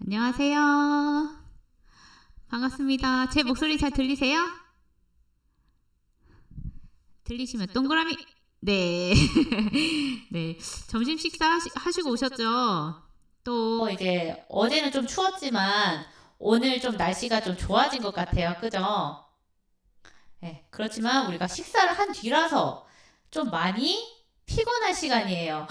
안녕하세요. 반갑습니다. 제 목소리 잘 들리세요? 들리시면 동그라미. 네. 네. 점심 식사 하시고 오셨죠? 또 이제 어제는 좀 추웠지만 오늘 좀 날씨가 좀 좋아진 것 같아요. 그죠? 네. 그렇지만 우리가 식사를 한 뒤라서 좀 많이 피곤한 시간이에요.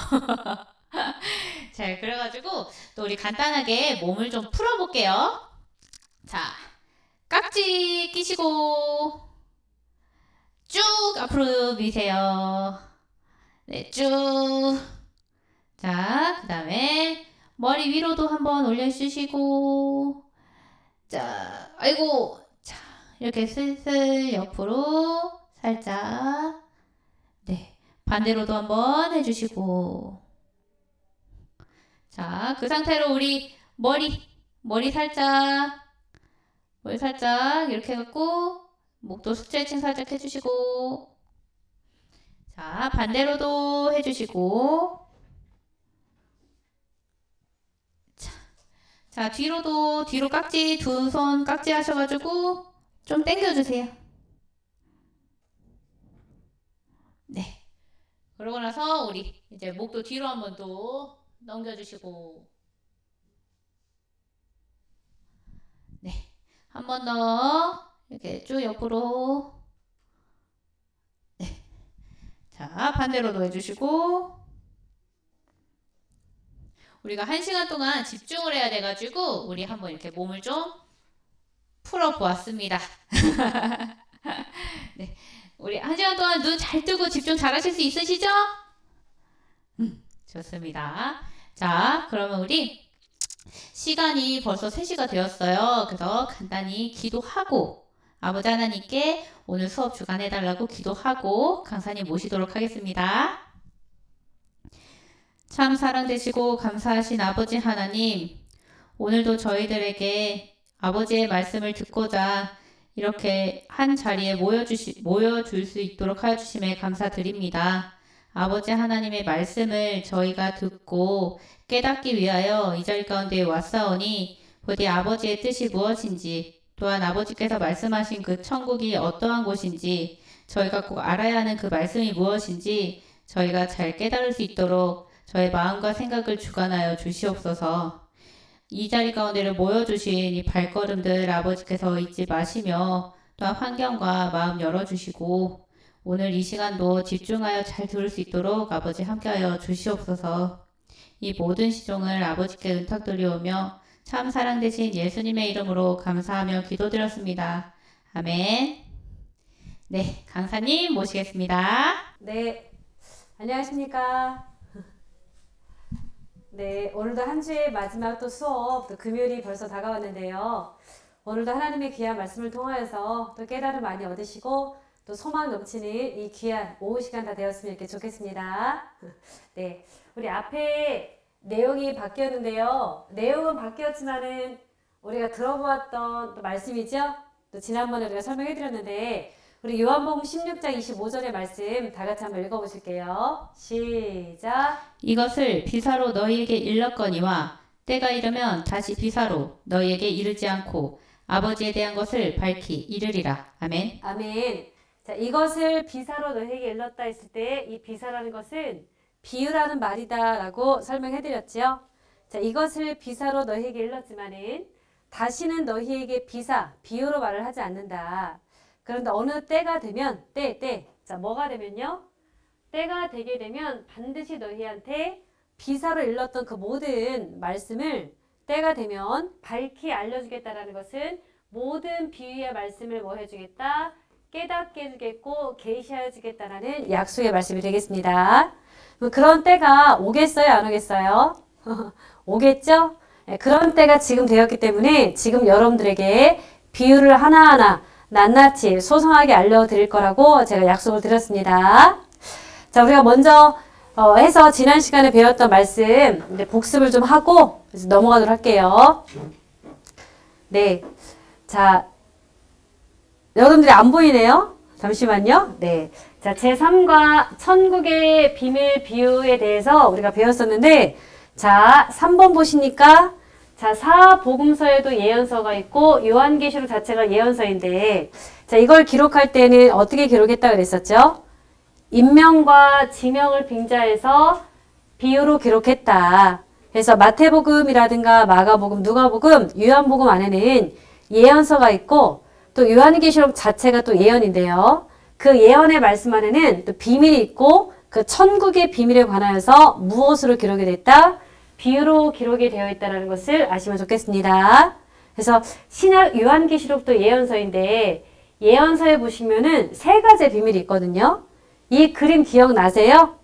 자, 그래가지고 또 우리 간단하게 몸을 좀 풀어볼게요. 자, 깍지 끼시고 쭉 앞으로 미세요. 네, 쭉. 자, 그 다음에 머리 위로도 한번 올려주시고, 자, 아이고, 자, 이렇게 슬슬 옆으로 살짝, 네, 반대로도 한번 해주시고, 자, 그 상태로 우리 머리 살짝 이렇게 해갖고 목도 스트레칭 살짝 해주시고, 자, 반대로도 해주시고, 자, 뒤로 깍지, 두 손 깍지 하셔가지고 좀 당겨주세요. 네. 그러고 나서 우리 이제 목도 뒤로 한번 또 넘겨주시고, 네. 한 번 더 이렇게 쭉 옆으로, 네. 자, 반대로도 해주시고, 우리가 1시간 동안 집중을 해야 돼가지고 우리 한번 이렇게 몸을 좀 풀어보았습니다. 네. 우리 1시간 동안 눈 잘 뜨고 집중 잘 하실 수 있으시죠? 좋습니다. 자, 그러면 우리 시간이 벌써 3시가 되었어요. 그래서 간단히 기도하고 아버지 하나님께 오늘 수업 주관해달라고 기도하고 강사님 모시도록 하겠습니다. 참 사랑되시고 감사하신 아버지 하나님, 오늘도 저희들에게 아버지의 말씀을 듣고자 이렇게 한 자리에 모여줄 수 있도록 하여 주심에 감사드립니다. 아버지 하나님의 말씀을 저희가 듣고 깨닫기 위하여 이 자리 가운데 왔사오니 부디 아버지의 뜻이 무엇인지, 또한 아버지께서 말씀하신 그 천국이 어떠한 곳인지, 저희가 꼭 알아야 하는 그 말씀이 무엇인지 저희가 잘 깨달을 수 있도록 저의 마음과 생각을 주관하여 주시옵소서. 이 자리 가운데를 모여주신 이 발걸음들 아버지께서 잊지 마시며 또한 환경과 마음 열어주시고 오늘 이 시간도 집중하여 잘 들을 수 있도록 아버지 함께하여 주시옵소서. 이 모든 시종을 아버지께 은탁드리오며 참 사랑되신 예수님의 이름으로 감사하며 기도드렸습니다. 아멘. 네, 강사님 모시겠습니다. 네, 안녕하십니까. 네, 오늘도 한 주의 마지막 또 수업, 또 금요일이 벌써 다가왔는데요. 오늘도 하나님의 귀한 말씀을 통하여서 또 깨달음 많이 얻으시고 또 소망 넘치는 이 귀한 오후 시간 다 되었으면 이렇게 좋겠습니다. 네, 우리 앞에 내용이 바뀌었는데요. 내용은 바뀌었지만은 우리가 들어보았던 또 말씀이죠. 또 지난번에 우리가 설명해 드렸는데 우리 요한복음 16장 25절의 말씀 다 같이 한번 읽어보실게요. 시작. 이것을 비사로 너희에게 일렀거니와 때가 이르면 다시 비사로 너희에게 이르지 않고 아버지에 대한 것을 밝히 이르리라. 아멘. 아멘. 자, 이것을 비사로 너희에게 일렀다 했을 때 이 비사라는 것은 비유라는 말이다라고 설명해드렸지요. 자, 이것을 비사로 너희에게 일렀지만은 다시는 너희에게 비유로 말을 하지 않는다. 그런데 어느 때가 되면 자, 뭐가 되면요? 때가 되게 되면 반드시 너희한테 비사로 일렀던 그 모든 말씀을 때가 되면 밝히 알려주겠다라는 것은 모든 비유의 말씀을 뭐 해주겠다? 깨닫게 해주겠고 계시하여 주겠다라는 약속의 말씀이 되겠습니다. 그런 때가 오겠어요? 안 오겠어요? 오겠죠? 네, 그런 때가 지금 되었기 때문에 지금 여러분들에게 비유를 하나하나 낱낱이 소성하게 알려드릴 거라고 제가 약속을 드렸습니다. 자, 우리가 먼저 해서 지난 시간에 배웠던 말씀 이제 복습을 좀 하고 넘어가도록 할게요. 네, 자, 여러분들이 안 보이네요. 잠시만요. 네, 자, 제3과 천국의 비밀 비유에 대해서 우리가 배웠었는데, 자, 3번 보시니까 자, 사복음서에도 예언서가 있고 요한계시록 자체가 예언서인데 자, 이걸 기록할 때는 어떻게 기록했다 그랬었죠? 인명과 지명을 빙자해서 비유로 기록했다. 그래서 마태복음이라든가 마가복음, 누가복음, 요한복음 안에는 예언서가 있고 또 요한계시록 자체가 또 예언인데요. 그 예언의 말씀 안에는 또 비밀이 있고 그 천국의 비밀에 관하여서 무엇으로 기록이 됐다? 비유로 기록이 되어 있다는 것을 아시면 좋겠습니다. 그래서 신약 요한계시록도 예언서인데 예언서에 보시면은 세 가지 비밀이 있거든요. 이 그림 기억나세요?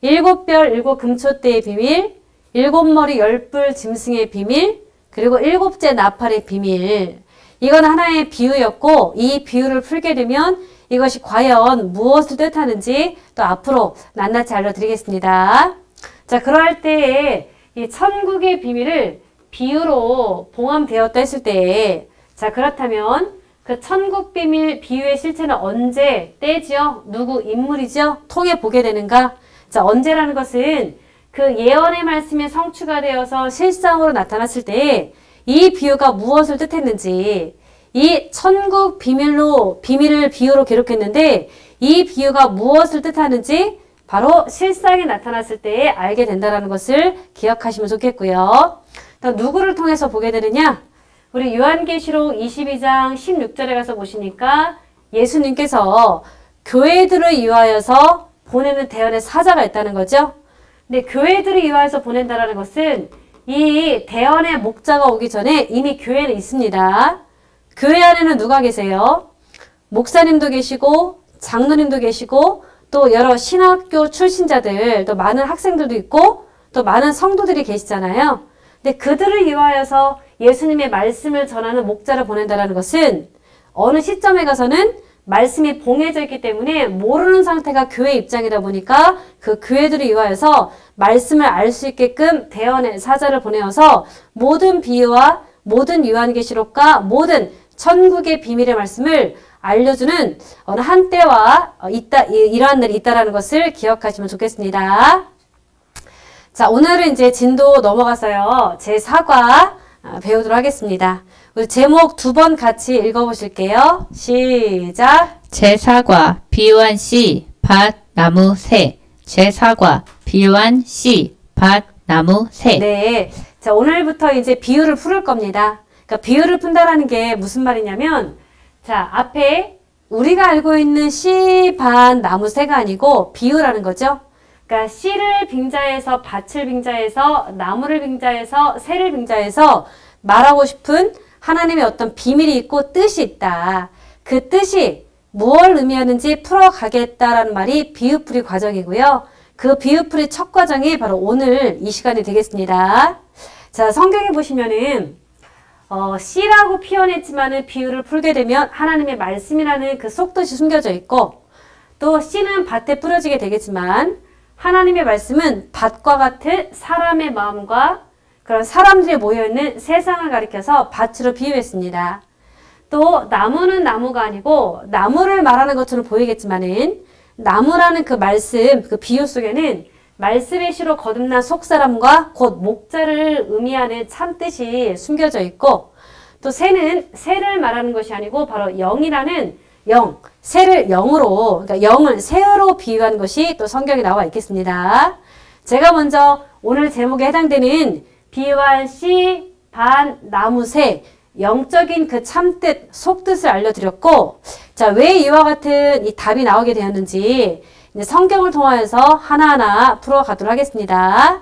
일곱 별, 일곱 금초대의 비밀, 일곱 머리, 열뿔 짐승의 비밀, 그리고 일곱째 나팔의 비밀. 이건 하나의 비유였고 이 비유를 풀게 되면 이것이 과연 무엇을 뜻하는지 또 앞으로 낱낱이 알려드리겠습니다. 자, 그럴 때에 이 천국의 비밀을 비유로 봉함되었다 했을 때, 자, 그렇다면 그 천국 비밀 비유의 실체는 언제, 때지요? 누구, 인물이죠? 통해 보게 되는가? 자, 언제라는 것은 그 예언의 말씀이 성취가 되어서 실상으로 나타났을 때 이 비유가 무엇을 뜻했는지, 이 천국 비밀을 비유로 기록했는데 이 비유가 무엇을 뜻하는지 바로 실상이 나타났을 때에 알게 된다는 것을 기억하시면 좋겠고요. 또 누구를 통해서 보게 되느냐? 우리 요한계시록 22장 16절에 가서 보시니까 예수님께서 교회들을 위하여서 보내는 대언의 사자가 있다는 거죠. 근데 교회들을 위하여서 보낸다는 것은 이 대언의 목자가 오기 전에 이미 교회는 있습니다. 교회 안에는 누가 계세요? 목사님도 계시고 장로님도 계시고 또 여러 신학교 출신자들 또 많은 학생들도 있고 또 많은 성도들이 계시잖아요. 근데 그들을 위하여서 예수님의 말씀을 전하는 목자를 보낸다는 것은 어느 시점에 가서는 말씀이 봉해져 있기 때문에 모르는 상태가 교회 입장이다 보니까 그 교회들을 위하여서 말씀을 알 수 있게끔 대언의 사자를 보내어서 모든 비유와 모든 요한계시록과 모든 천국의 비밀의 말씀을 알려주는 어느 한때와 이러한 날이 있다라는 것을 기억하시면 좋겠습니다. 자, 오늘은 이제 진도 넘어가서요. 제4과 배우도록 하겠습니다. 우리 제목 두 번 같이 읽어보실게요. 시작. 제4과 비유한 씨, 밭, 나무, 새. 제4과 비유한 씨, 밭, 나무, 새. 네. 자, 오늘부터 이제 비유를 풀을 겁니다. 그러니까 비유를 푼다라는 게 무슨 말이냐면 자, 앞에 우리가 알고 있는 씨, 밭, 나무, 새가 아니고 비유라는 거죠. 그러니까 씨를 빙자해서 밭을 빙자해서 나무를 빙자해서 새를 빙자해서 말하고 싶은 하나님의 어떤 비밀이 있고 뜻이 있다. 그 뜻이 무엇을 의미하는지 풀어가겠다라는 말이 비유풀이 과정이고요. 그 비유풀이 첫 과정이 바로 오늘 이 시간이 되겠습니다. 자, 성경에 보시면은 씨라고 표현했지만은 비유를 풀게 되면 하나님의 말씀이라는 그 속뜻이 숨겨져 있고 또 씨는 밭에 뿌려지게 되겠지만 하나님의 말씀은 밭과 같은 사람의 마음과 그런 사람들이 모여있는 세상을 가리켜서 밭으로 비유했습니다. 또 나무는 나무가 아니고 나무를 말하는 것처럼 보이겠지만은 나무라는 그 말씀, 그 비유 속에는 말씀의 시로 거듭난 속사람과 곧 목자를 의미하는 참뜻이 숨겨져 있고 또 새는 새를 말하는 것이 아니고 바로 영이라는 영, 새를 영으로, 그러니까 영을 새로 비유한 것이 또 성경에 나와 있겠습니다. 제가 먼저 오늘 제목에 해당되는 비유한 씨, 반, 나무, 새, 영적인 그 참뜻, 속뜻을 알려드렸고, 자, 왜 이와 같은 이 답이 나오게 되었는지 이제 성경을 통하여서 하나하나 풀어가도록 하겠습니다.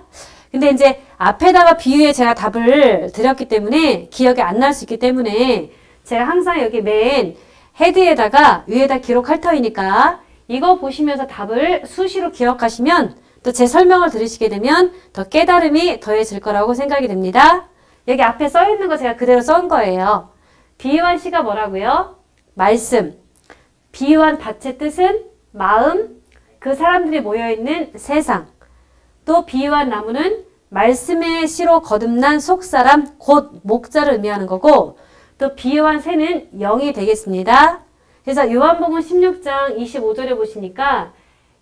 근데 이제 앞에다가 비유에 제가 답을 드렸기 때문에 기억이 안 날 수 있기 때문에 제가 항상 여기 맨 헤드에다가 위에다 기록할 터이니까 이거 보시면서 답을 수시로 기억하시면 또 제 설명을 들으시게 되면 더 깨달음이 더해질 거라고 생각이 됩니다. 여기 앞에 써 있는 거 제가 그대로 써온 거예요. 비유한 씨가 뭐라고요? 말씀. 비유한 밭의 뜻은 마음, 그 사람들이 모여있는 세상. 또 비유한 나무는 말씀의 씨로 거듭난 속사람, 곧 목자를 의미하는 거고 또 비유한 새는 영이 되겠습니다. 그래서 요한복음 16장 25절에 보시니까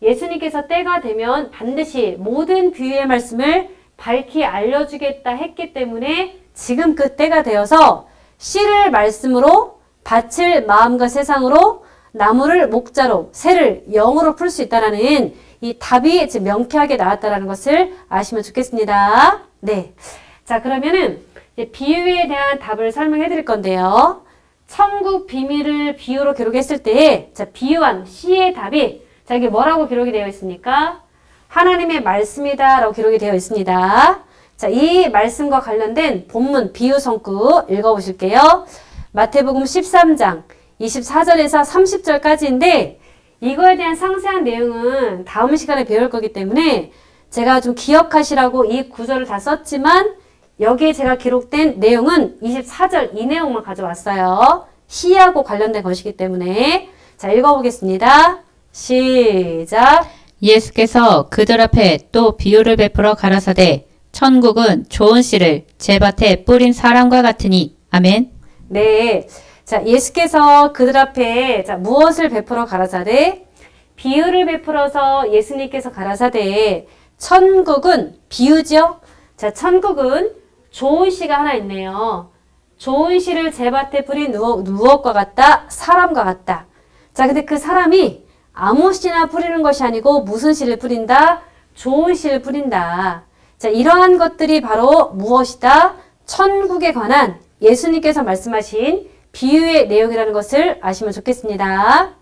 예수님께서 때가 되면 반드시 모든 비유의 말씀을 밝히 알려주겠다 했기 때문에 지금 그때가 되어서 씨를 말씀으로, 밭을 마음과 세상으로, 나무를 목자로, 새를 영으로 풀 수 있다라는 이 답이 지금 명쾌하게 나왔다라는 것을 아시면 좋겠습니다. 네. 자, 그러면은 이제 비유에 대한 답을 설명해 드릴 건데요. 천국 비밀을 비유로 기록했을 때, 자, 비유한 C의 답이, 자, 이게 뭐라고 기록이 되어 있습니까? 하나님의 말씀이다 라고 기록이 되어 있습니다. 자, 이 말씀과 관련된 본문 비유 성구 읽어보실게요. 마태복음 13장 24절에서 30절까지인데 이거에 대한 상세한 내용은 다음 시간에 배울 거기 때문에 제가 좀 기억하시라고 이 구절을 다 썼지만 여기에 제가 기록된 내용은 24절 이 내용만 가져왔어요. 시하고 관련된 것이기 때문에 자, 읽어보겠습니다. 시작. 예수께서 그들 앞에 또 비유를 베풀어 가라사대 천국은 좋은 씨를 제 밭에 뿌린 사람과 같으니. 아멘. 네. 자, 예수께서 그들 앞에 자, 무엇을 베풀어 가라사대? 비유를 베풀어서 예수님께서 가라사대 천국은 비유죠? 자, 천국은 좋은 씨가 하나 있네요. 좋은 씨를 제 밭에 뿌린 무엇과 같다? 사람과 같다. 자, 근데 그 사람이 아무 씨나 뿌리는 것이 아니고 무슨 씨를 뿌린다? 좋은 씨를 뿌린다. 자, 이러한 것들이 바로 무엇이다? 천국에 관한 예수님께서 말씀하신 비유의 내용이라는 것을 아시면 좋겠습니다.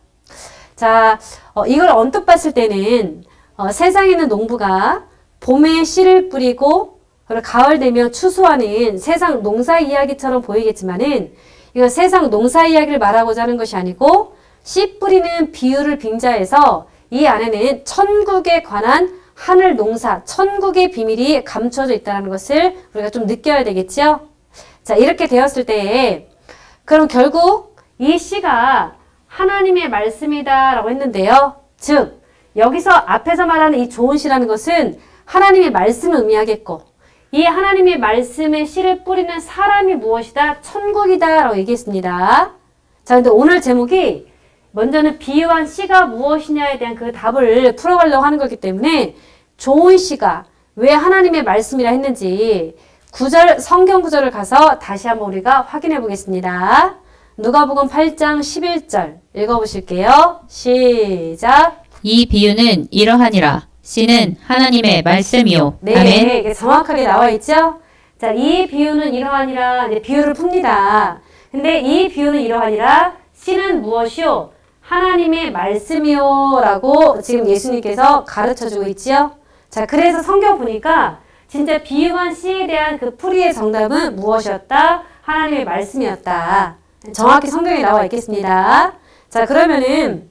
자, 이걸 언뜻 봤을 때는 세상에 있는 농부가 봄에 씨를 뿌리고 그리고 가을 되면 추수하는 세상 농사 이야기처럼 보이겠지만은 이건 세상 농사 이야기를 말하고자 하는 것이 아니고 씨 뿌리는 비유를 빙자해서 이 안에는 천국에 관한 하늘 농사, 천국의 비밀이 감춰져 있다는 것을 우리가 좀 느껴야 되겠죠? 자, 이렇게 되었을 때 그럼 결국 이 씨가 하나님의 말씀이다 라고 했는데요. 즉, 여기서 앞에서 말하는 이 좋은 씨라는 것은 하나님의 말씀을 의미하겠고 이 하나님의 말씀에 씨를 뿌리는 사람이 무엇이다? 천국이다 라고 얘기했습니다. 자, 근데 오늘 제목이 먼저는 비유한 씨가 무엇이냐에 대한 그 답을 풀어가려고 하는 거기 때문에 좋은 씨가 왜 하나님의 말씀이라 했는지 성경 구절을 가서 다시 한번 우리가 확인해 보겠습니다. 누가복음 8장 11절 읽어보실게요. 시작. 이 비유는 이러하니라. 씨는 하나님의 말씀이요. 네, 아멘. 이게 정확하게 나와 있죠? 자, 이 비유는 이러하니라. 이제 비유를 풉니다. 근데 이 비유는 이러하니라. 씨는 무엇이요? 하나님의 말씀이요 라고 지금 예수님께서 가르쳐주고 있지요. 자, 그래서 성경 보니까 진짜 비유한 씨에 대한 그 풀이의 정답은 무엇이었다? 하나님의 말씀이었다. 정확히 성경에 나와 있겠습니다. 자, 그러면은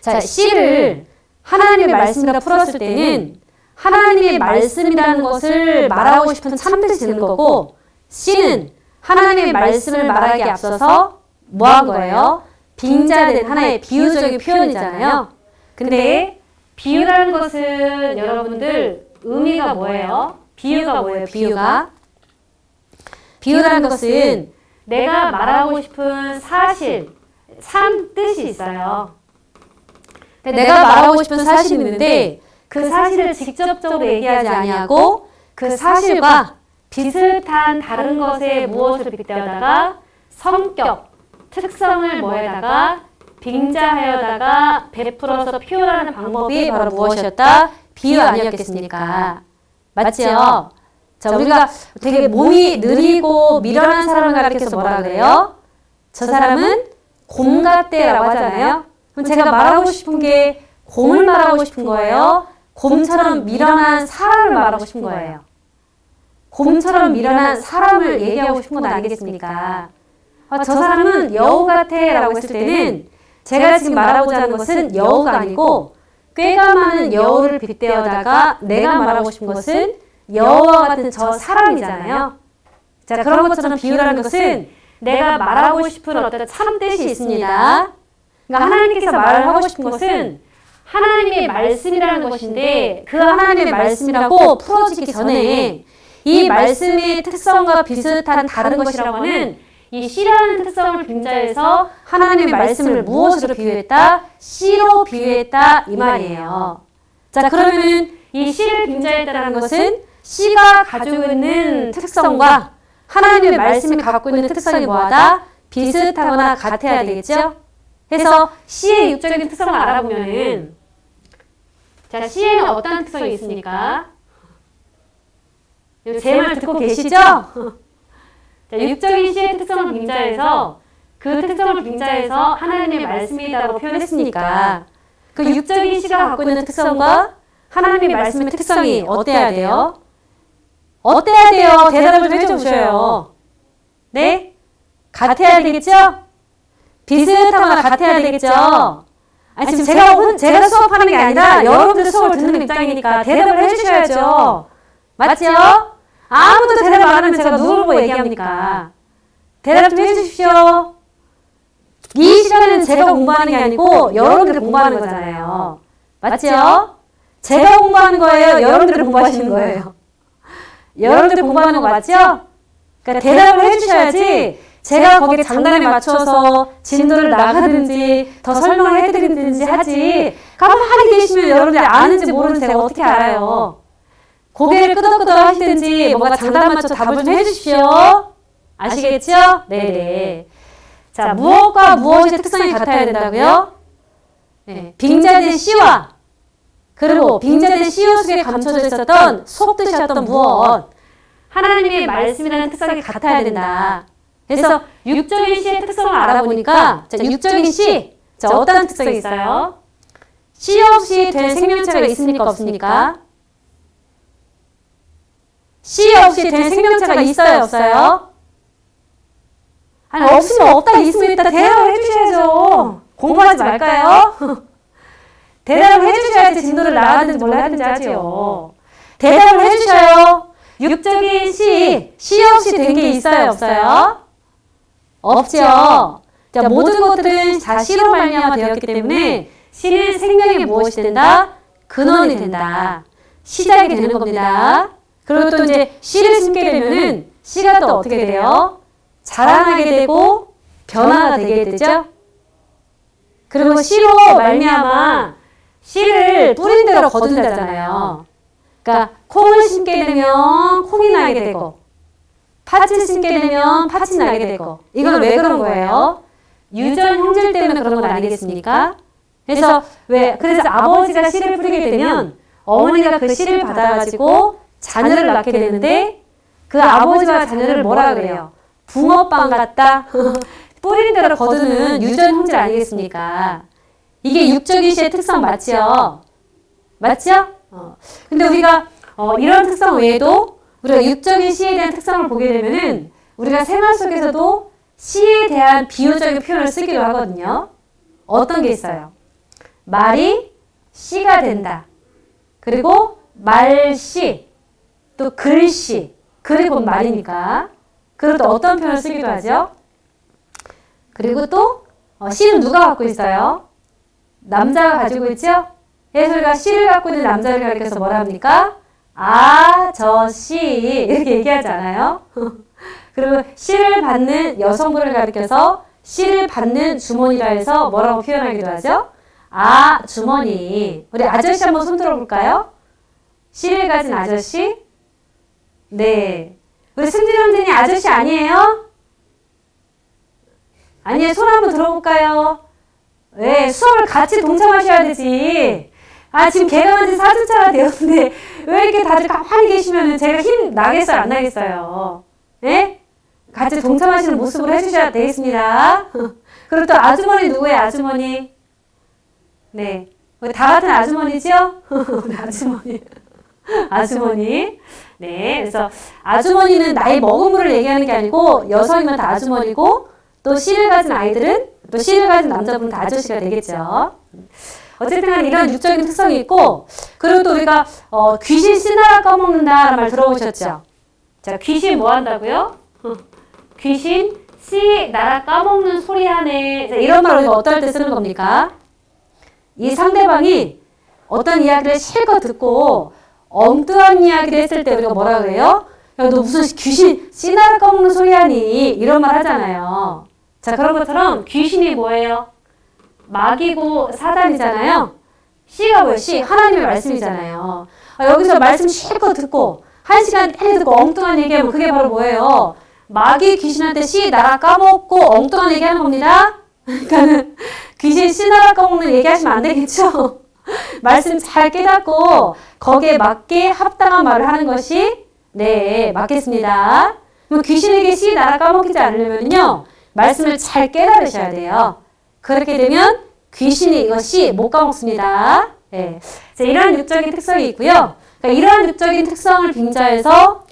자, 씨를 하나님의 말씀이라 풀었을 때는 하나님의 말씀이라는 것을 말하고 싶은 참뜻이 되는 거고 씨는 하나님의 말씀을 말하기에 앞서서 뭐 한 거예요? 빙자된 하나의 비유적인 표현이잖아요. 근데 비유라는 것은 여러분들 의미가 뭐예요? 비유가 뭐예요? 비유가? 비유라는 것은 내가 말하고 싶은 사실, 참 뜻이 있어요. 내가 말하고 싶은 사실이 있는데 그 사실을 직접적으로 얘기하지 아니하고 그 사실과 비슷한 다른 것에 무엇을 빗대어다가 성격, 특성을 뭐에다가 빙자하여다가 베풀어서 표현하는 방법이 바로 무엇이었다? 비유 아니었겠습니까? 맞죠? 자, 우리가 되게 몸이 느리고 미련한 사람을 가리켜서 뭐라 그래요? 저 사람은 곰 같대라고 하잖아요. 그럼 제가 말하고 싶은 게 곰을 말하고 싶은 거예요? 곰처럼 미련한 사람을 말하고 싶은 거예요? 곰처럼 미련한 사람을 얘기하고 싶은 건 아니겠습니까? 저 사람은 여우 같아 라고 했을 때는 제가 지금 말하고자 하는 것은 여우가 아니고 꾀가 많은 여우를 빗대어다가 내가 말하고 싶은 것은 여우와 같은 저 사람이잖아요. 자, 그런 것처럼 비유라는 것은 내가 말하고 싶은 어떤 참뜻이 있습니다. 그러니까 하나님께서 말을 하고 싶은 것은 하나님의 말씀이라는 것인데 그 하나님의 말씀이라고 풀어지기 전에 이 말씀의 특성과 비슷한 다른 것이라고 하는 이 씨라는 특성을 빙자해서 하나님의 말씀을 무엇으로 비유했다? 씨로 비유했다 이 말이에요. 자, 그러면은 이 씨를 빙자했다는 것은 C가 가지고 있는 특성과 하나님의 말씀이 갖고 있는 특성이 뭐하다? 비슷하거나 같아야 되겠죠? 그래서 C의 육적인 특성을 알아보면은 자, C에는 어떤 특성이 있습니까? 제 말 듣고 계시죠? 자, 육적인 C의 특성을 빙자해서 그 특성을 빙자해서 하나님의 말씀이라고 표현했으니까 그 육적인 C가 갖고 있는 특성과 하나님의 말씀의 특성이 어때야 돼요? 어때야 돼요? 대답을 좀 해줘보셔요. 네? 같아야 되겠죠? 비슷하거나 같아야 되겠죠? 아니, 지금 제가 수업하는 게 아니라 여러분들 수업을 듣는 입장이니까 대답을 해주셔야죠. 맞죠? 아무도 대답 안 하면 제가 누구를 보고 얘기합니까? 대답 좀 해주십시오. 이 시간에는 제가 공부하는 게 아니고 여러분들이 공부하는 거잖아요. 맞죠? 제가 공부하는 거예요? 여러분들이 공부하시는 거예요? 여러분들이 공부하는 거 맞죠? 그러니까 대답을 해주셔야지 제가 거기에 장단에 맞춰서 진도를 나가든지 더 설명을 해드리든지 하지 가만히 계시면 여러분들이 아는지 모르는지 제가 어떻게 알아요? 고개를 끄덕끄덕 하시든지 뭔가 장단 맞춰 답을 좀 해주십시오. 아시겠죠? 네네. 자, 무엇과 무엇의 특성이 같아야 된다고요? 네, 빙자된 C와 그리고 빙자된 C 속에 감춰져 있었던 속뜻이었던 무엇 하나님의 말씀이라는 특성이 같아야 된다. 그래서 육적인 C의 특성을 알아보니까 자, 육적인 C 자, 어떤 특성이 있어요? C 없이 된 생명체가 있습니까? 없습니까? C 없이 된 생명체가 있어요? 없어요? 아니 없으면 없다 있으면 있다 대답을 해주셔야죠. 공부하지 말까요? 대답을 해주셔야지 진도를 나가든지 몰라 하든지 하지요. 대답을 해주셔요. 육적인 C 없이 된 게 있어요? 없어요? 없죠. 자, 모든 것들은 다 C로 말미암아 되었기 때문에 C는 생명이 무엇이 된다? 근원이 된다. 시작이 되는 겁니다. 그리고 또 이제 C를 심게 되면은 C가 또 어떻게 돼요? 자라나게 되고 변화가 되게 되죠. 그리고 C로 말미암아 씨를 뿌린 대로 거둔다잖아요. 그러니까 콩을 심게 되면 콩이 나게 되고 팥을 심게 되면 팥이 나게 되고 이건 왜 그런 거예요? 유전 형질 때문에 그런 건 아니겠습니까? 그래서 그래서 아버지가 씨를 뿌리게 되면 어머니가 그 씨를 받아가지고 자녀를 낳게 되는데 그 아버지와 자녀를 뭐라 그래요? 붕어빵 같다. 뿌린 대로 거두는 유전 형질 아니겠습니까? 이게 육적인 C의 특성 맞죠? 맞죠? 근데 우리가 이런 특성 외에도 우리가 육적인 C에 대한 특성을 보게 되면은 우리가 생활 속에서도 C에 대한 비유적인 표현을 쓰기도 하거든요. 어떤 게 있어요? 말이 C가 된다. 그리고 말씨, 또 글씨, 글이 곧 말이니까. 그리고 또 어떤 표현을 쓰기도 하죠? 그리고 또 C는 누가 갖고 있어요? 남자가 가지고 있죠? 그래서 우리가 C를 갖고 있는 남자를 가리켜서 뭐라 합니까? 아저씨 이렇게 얘기하지 않아요? 그리고 C를 받는 여성분을 가리켜서 C를 받는 주머니라 해서 뭐라고 표현하기도 하죠? 주머니. 우리 아저씨 한번 손 들어볼까요? C를 가진 아저씨? 네. 우리 승진 형제님 아저씨 아니에요? 아니에요. 손 한번 들어볼까요? 왜 수업을 같이 동참하셔야 되지. 지금 개강한 지 4주차가 되었는데 왜 이렇게 다들 가만히 계시면 제가 힘 나겠어요? 안 나겠어요? 네? 같이 동참하시는 모습으로 해주셔야 되겠습니다. 그리고 또 아주머니 누구예요? 아주머니? 네. 다 같은 아주머니죠? 아주머니. 아주머니. 네. 그래서 아주머니는 나이 먹은 분을 얘기하는 게 아니고 여성이면 다 아주머니고 또 C를 가진 아이들은 또 C를 가진 남자분은 다 아저씨가 되겠죠. 어쨌든 간 이런 육적인 특성이 있고 그리고 또 우리가 귀신 씨나라 까먹는다라는 말 들어보셨죠? 자, 귀신 뭐 한다고요? 귀신 씨 나라 까먹는 소리 하네. 자, 이런 말 우리가 어떨 때 쓰는 겁니까? 이 상대방이 어떤 이야기를 실컷 듣고 엉뚱한 이야기를 했을 때 우리가 뭐라 그래요? 야, 너 무슨 귀신 씨나라 까먹는 소리 하니? 이런 말 하잖아요. 자, 그런 것처럼 귀신이 뭐예요? 마귀고 사단이잖아요. C가 뭐예요? C, 하나님의 말씀이잖아요. 여기서 말씀 실컷 듣고 한 시간 내내 듣고 엉뚱한 얘기하면 그게 바로 뭐예요? 마귀 귀신한테 씨 나라 까먹고 엉뚱한 얘기하는 겁니다. 그러니까는 귀신 씨 나라 까먹는 얘기하시면 안 되겠죠. 말씀 잘 깨닫고 거기에 맞게 합당한 말을 하는 것이 네 맞겠습니다. 그럼 귀신에게 씨 나라 까먹히지 않으려면요 말씀을 잘 깨달으셔야 돼요. 그렇게 되면 귀신이 이것이 못 까먹습니다. 네. 자, 이러한 육적인 특성이 있고요. 그러니까 이러한 육적인 특성을 빙자해서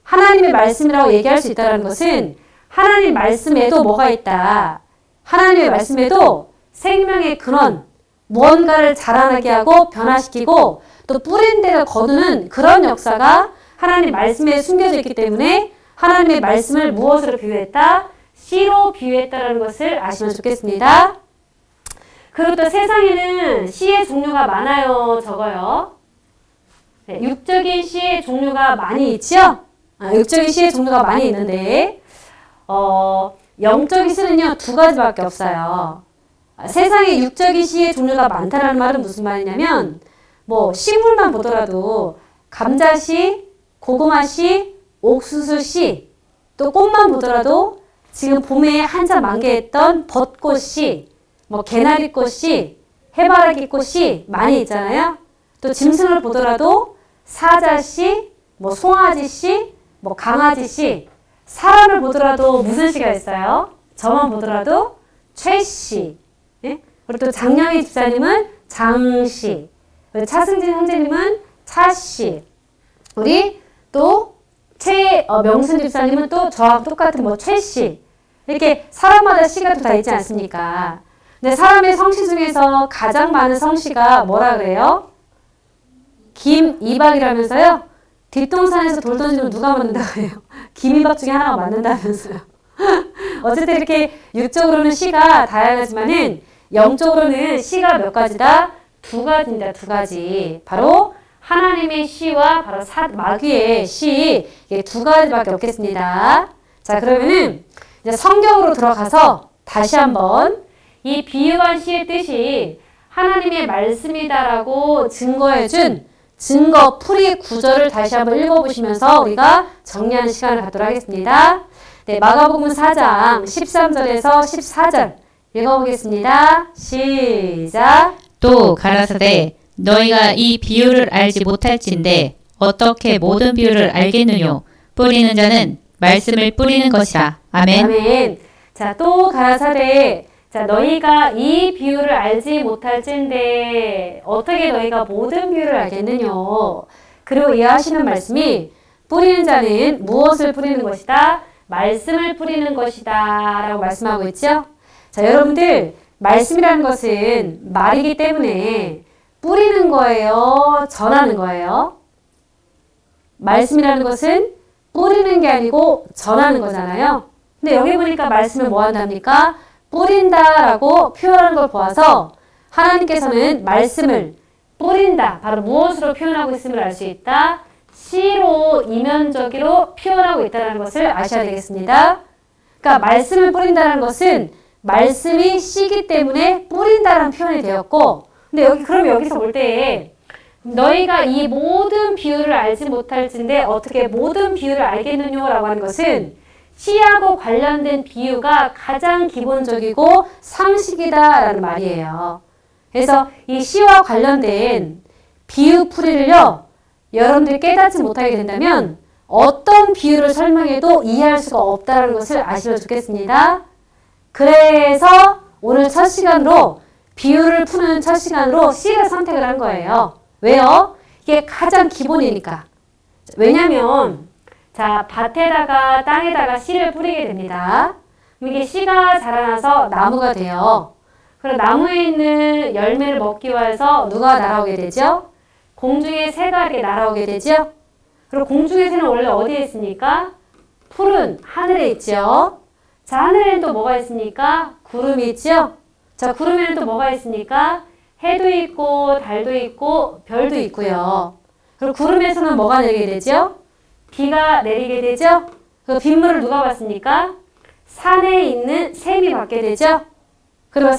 하나님의 말씀이라고 얘기할 수 있다는 것은 하나님 말씀에도 뭐가 있다. 하나님의 말씀에도 생명의 근원, 무언가를 자라나게 하고 변화시키고 또 뿌린 데를 거두는 그런 역사가 하나님 말씀에 숨겨져 있기 때문에 하나님의 말씀을 무엇으로 비유했다? 씨로 비유했다는 것을 아시면 좋겠습니다. 그리고 또 세상에는 씨의 종류가 많아요. 적어요. 네, 육적인 씨의 종류가 많이 있죠? 육적인 씨의 종류가 많이 있는데 영적인 씨는요 2가지밖에 없어요. 세상에 육적인 씨의 종류가 많다는 말은 무슨 말이냐면 뭐 식물만 보더라도 감자씨, 고구마씨, 옥수수씨 또 꽃만 보더라도 지금 봄에 한참 만개했던 벚꽃씨 뭐 개나리꽃씨, 해바라기꽃씨 많이 있잖아요. 또 짐승을 보더라도 사자씨, 뭐 송아지씨, 뭐 강아지씨 사람을 보더라도 무슨 씨가 있어요? 저만 보더라도 최씨 예? 그리고 또 장량희 집사님은 장씨 차승진 형제님은 차씨 우리 또 명순 집사님은 또 저하고 똑같은 뭐 최씨 이렇게 사람마다 씨가 또 다 있지 않습니까? 근데 사람의 성씨 중에서 가장 많은 성씨가 뭐라 그래요? 김이박이라면서요? 뒷동산에서 돌 던지면 누가 맞는다고 해요? 김이박 중에 하나가 맞는다면서요. 어쨌든 이렇게 육적으로는 씨가 다양하지만은 영적으로는 씨가 몇 가지다? 2가지입니다. 2가지. 바로 하나님의 씨와 바로 마귀의 씨 2가지밖에 없겠습니다. 자 그러면은 이제 성경으로 들어가서 다시 한번 이 비유한 씨의 뜻이 하나님의 말씀이다라고 증거해준 증거 풀이 구절을 다시 한번 읽어보시면서 우리가 정리하는 시간을 갖도록 하겠습니다. 네, 마가복음 4장 13절에서 14절 읽어보겠습니다. 시작. 또 가라사대 너희가 이 비유를 알지 못할진대 어떻게 모든 비유를 알겠느뇨 뿌리는 자는 말씀을 뿌리는 것이라. 아멘. 아멘. 자, 또 가라사대 자, 너희가 이 비유를 알지 못할진대 어떻게 너희가 모든 비유를 알겠느뇨. 그리고 이해하시는 말씀이 뿌리는 자는 무엇을 뿌리는 것이다? 말씀을 뿌리는 것이다 라고 말씀하고 있죠. 자, 여러분들 말씀이라는 것은 말이기 때문에 뿌리는 거예요? 전하는 거예요? 말씀이라는 것은 뿌리는 게 아니고 전하는 거잖아요. 근데 여기 보니까 말씀을 뭐 한답니까? 뿌린다라고 표현하는 걸 보아서 하나님께서는 말씀을 뿌린다. 바로 무엇으로 표현하고 있음을 알 수 있다. 씨로 이면적으로 표현하고 있다는 것을 아셔야 되겠습니다. 그러니까 말씀을 뿌린다는 것은 말씀이 씨기 때문에 뿌린다라는 표현이 되었고 근데 그럼 여기서 볼 때 너희가 이 모든 비유를 알지 못할진데 어떻게 모든 비유를 알겠느냐라고 하는 것은 씨하고 관련된 비유가 가장 기본적이고 상식이다라는 말이에요. 그래서 이 씨와 관련된 비유 풀이를요. 여러분들이 깨닫지 못하게 된다면 어떤 비유를 설명해도 이해할 수가 없다는 것을 아시면 좋겠습니다. 그래서 오늘 첫 시간으로 비유를 푸는 첫 시간으로 씨를 선택을 한 거예요. 왜요? 이게 가장 기본이니까. 왜냐면 자 밭에다가 땅에다가 씨를 뿌리게 됩니다. 이게 씨가 자라나서 나무가 돼요. 그리고 나무에 있는 열매를 먹기 위해서 누가 날아오게 되죠? 공중의 새가 이렇게 날아오게 되죠? 그리고 공중의 새는 원래 어디에 있습니까? 푸른 하늘에 있죠. 자 하늘에는 또 뭐가 있습니까? 구름이 있죠? 자 구름에는 또 뭐가 있습니까? 해도 있고 달도 있고 별도 있고요. 그리고 구름에서는 뭐가 내리게 되죠? 비가 내리게 되죠? 그 빗물을 누가 받습니까? 산에 있는 샘이 받게 되죠? 그리고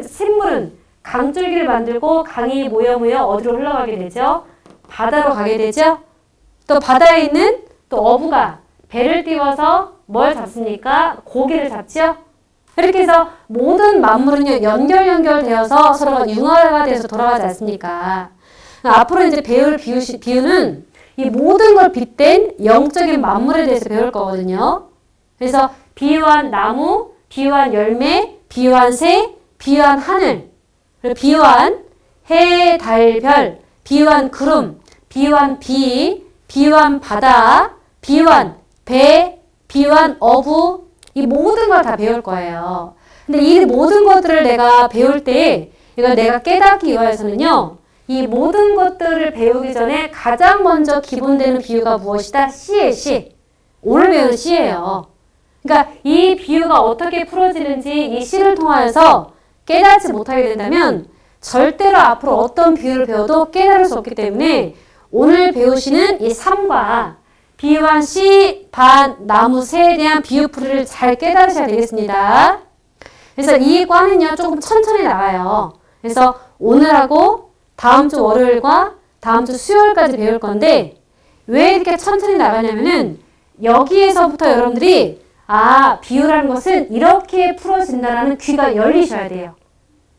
샘물은 강줄기를 만들고 강이 모여 어디로 흘러가게 되죠? 바다로 가게 되죠? 또 바다에 있는 또 어부가 배를 띄워서 뭘 잡습니까? 고기를 잡죠? 이렇게 해서 모든 만물은요, 연결되어서 서로가 융화가 돼서 돌아가지 않습니까? 앞으로 이제 배울 비유는 이 모든 걸 빗댄 영적인 만물에 대해서 배울 거거든요. 그래서 비유한 나무, 비유한 열매, 비유한 새, 비유한 하늘, 그리고 비유한 해, 달, 별, 비유한 구름, 비유한 비, 비유한 바다, 비유한 배, 비유한 어부, 이 모든 걸 다 배울 거예요. 근데 이 모든 것들을 내가 배울 때 이걸 내가 깨닫기 위해서는요. 이 모든 것들을 배우기 전에 가장 먼저 기본되는 비유가 무엇이다? 시의 시. 오늘 배우는 시예요. 그러니까 이 비유가 어떻게 풀어지는지 이 시를 통하여서 깨닫지 못하게 된다면 절대로 앞으로 어떤 비유를 배워도 깨달을 수 없기 때문에 오늘 배우시는 이 삶과 비유한 시, 반, 나무, 새에 대한 비유풀이를 잘 깨달으셔야 되겠습니다. 그래서 이 과는요, 조금 천천히 나가요. 그래서 오늘하고 다음 주 월요일과 다음 주 수요일까지 배울 건데 왜 이렇게 천천히 나가냐면은 여기에서부터 여러분들이 비유라는 것은 이렇게 풀어진다라는 귀가 열리셔야 돼요.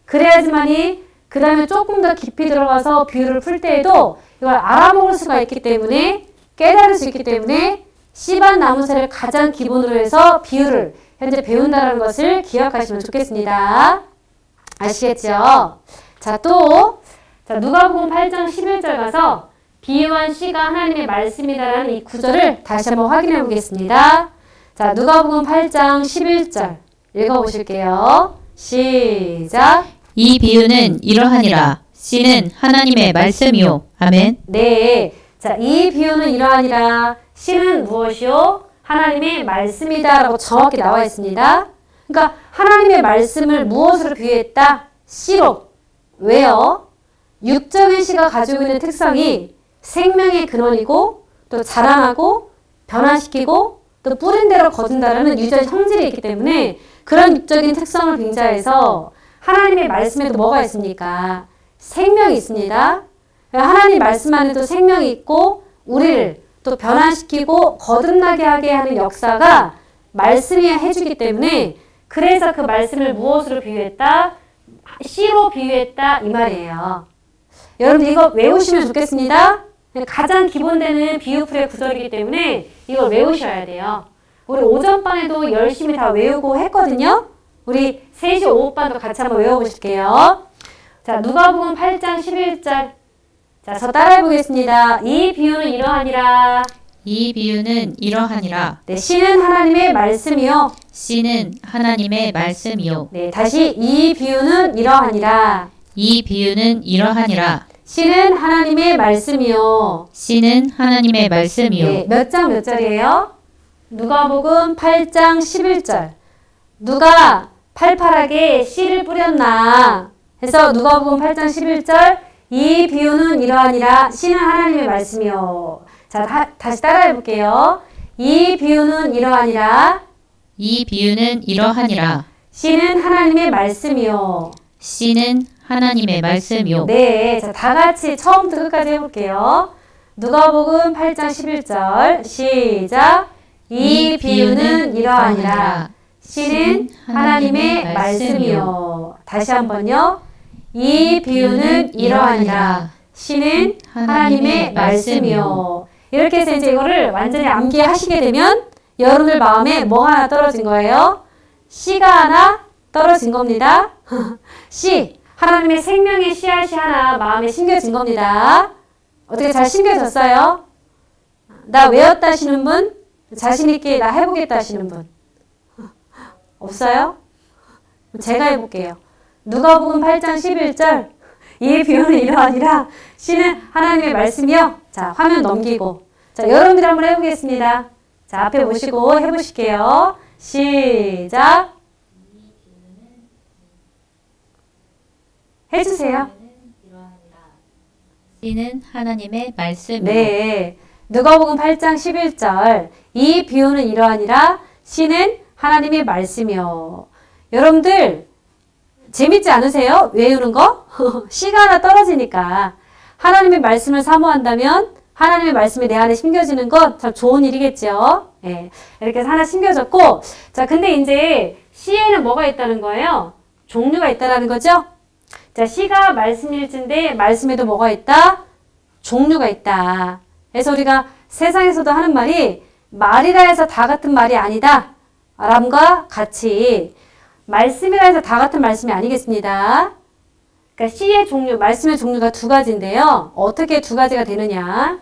그래야지만이 그 다음에 조금 더 깊이 들어가서 비유를 풀 때에도 이걸 알아먹을 수가 있기 때문에 깨달을 수 있기 때문에 씨반 나무새를 가장 기본으로 해서 비유를 현재 배운다는 것을 기억하시면 좋겠습니다. 아시겠죠? 자, 누가복음 8장 11절 가서 비유한 씨가 하나님의 말씀이다라는 이 구절을 다시 한번 확인해 보겠습니다. 자, 누가복음 8장 11절 읽어보실게요. 시작. 이 비유는 이러하니라. 씨는 하나님의 말씀이요. 아멘. 네. 자, 이 비유는 이러하니라. 씨는 무엇이요? 하나님의 말씀이다 라고 정확히 나와 있습니다. 그러니까 하나님의 말씀을 무엇으로 비유했다? 씨로. 왜요? 육적인 씨가 가지고 있는 특성이 생명의 근원이고 또 자라나고 변화시키고 또 뿌린 대로 거둔다라는 유전 성질이 있기 때문에 그런 육적인 특성을 빙자해서 하나님의 말씀에도 뭐가 있습니까? 생명이 있습니다. 하나님 말씀 안에도 생명이 있고 우리를 또 변화시키고 거듭나게 하게 하는 역사가 말씀이 해주기 때문에 그래서 그 말씀을 무엇으로 비유했다? 씨로 비유했다 이 말이에요. 여러분 이거 외우시면 좋겠습니다. 가장 기본되는 비유풀의 구절이기 때문에 이걸 외우셔야 돼요. 우리 오전반에도 열심히 다 외우고 했거든요. 우리 3시 오후반도 같이 한번 외워보실게요. 자, 누가복음 8장 11절. 자, 저 따라해 보겠습니다. 이 비유는 이러하니라. 이 비유는 이러하니라. 네, 씨는 하나님의 말씀이요. 씨는 하나님의 말씀이요. 네, 다시 이 비유는 이러하니라. 이 비유는 이러하니라. 씨는 하나님의 말씀이요. 씨는 하나님의 말씀이요. 네, 몇 장 몇 절이에요? 누가복음 8장 11절. 누가 팔팔하게 씨를 뿌렸나? 해서 누가복음 8장 11절. 이 비유는 이러하니라. 씨는 하나님의 말씀이요. 자, 다시 따라해 볼게요. 이 비유는 이러하니라. 이 비유는 이러하니라. 씨는 하나님의 말씀이요. 씨는 하나님의 말씀이요. 네, 자, 다 같이 처음부터 끝까지 해볼게요. 누가복음 8장 11절 시작. 이 비유는 이러하니라. 씨는 하나님의 말씀이요. 다시 한번요. 이 비유는 이러하니라. 씨는 하나님의 말씀이요. 이렇게 해서 이제 이거를 완전히 암기하시게 되면 여러분들 마음에 뭐 하나 떨어진 거예요? 씨가 하나 떨어진 겁니다. 씨, 하나님의 생명의 씨앗이 하나 마음에 심겨진 겁니다. 어떻게 잘 심겨졌어요? 나 외웠다 하시는 분? 자신있게 나 해보겠다 하시는 분? 없어요? 제가 해볼게요. 누가복음 8장 11절. 이 비유는 이러하니라. 씨는 하나님의 말씀이요. 자, 화면 넘기고. 자, 여러분들 한번 해보겠습니다. 자, 앞에 보시고 해보실게요. 시작. 해주세요. 씨는 하나님의 말씀이요. 네. 누가복음 8장 11절. 이 비유는 이러하니라. 씨는 하나님의 말씀이요. 여러분들 재밌지 않으세요? 외우는 거? 씨가 하나 떨어지니까 하나님의 말씀을 사모한다면 하나님의 말씀이 내 안에 심겨지는 것 참 좋은 일이겠죠. 예, 이렇게 해서 하나 심겨졌고, 자, 근데 이제 시에는 뭐가 있다는 거예요? 종류가 있다라는 거죠? 자, 시가 말씀일지인데 말씀에도 뭐가 있다? 종류가 있다. 그래서 우리가 세상에서도 하는 말이 말이라 해서 다 같은 말이 아니다. 람과 같이 말씀이라 해서 다 같은 말씀이 아니겠습니다. 그러니까 시의 종류, 말씀의 종류가 두 가지인데요. 어떻게 두 가지가 되느냐?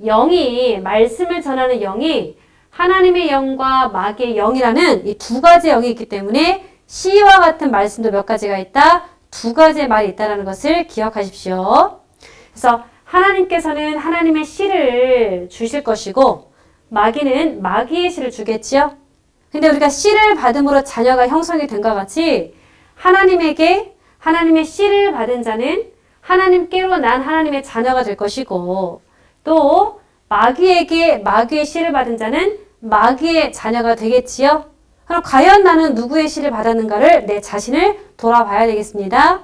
영이, 말씀을 전하는 영이 하나님의 영과 마귀의 영이라는 이 두 가지의 영이 있기 때문에 시와 같은 말씀도 몇 가지가 있다? 두 가지의 말이 있다는 것을 기억하십시오. 그래서 하나님께서는 하나님의 씨를 주실 것이고 마귀는 마귀의 씨를 주겠지요. 근데 우리가 씨를 받음으로 자녀가 형성이 된 것 같이 하나님에게 하나님의 씨를 받은 자는 하나님께로 난 하나님의 자녀가 될 것이고 또 마귀에게 마귀의 씨를 받은 자는 마귀의 자녀가 되겠지요. 그럼 과연 나는 누구의 씨를 받았는가를 내 자신을 돌아봐야 되겠습니다.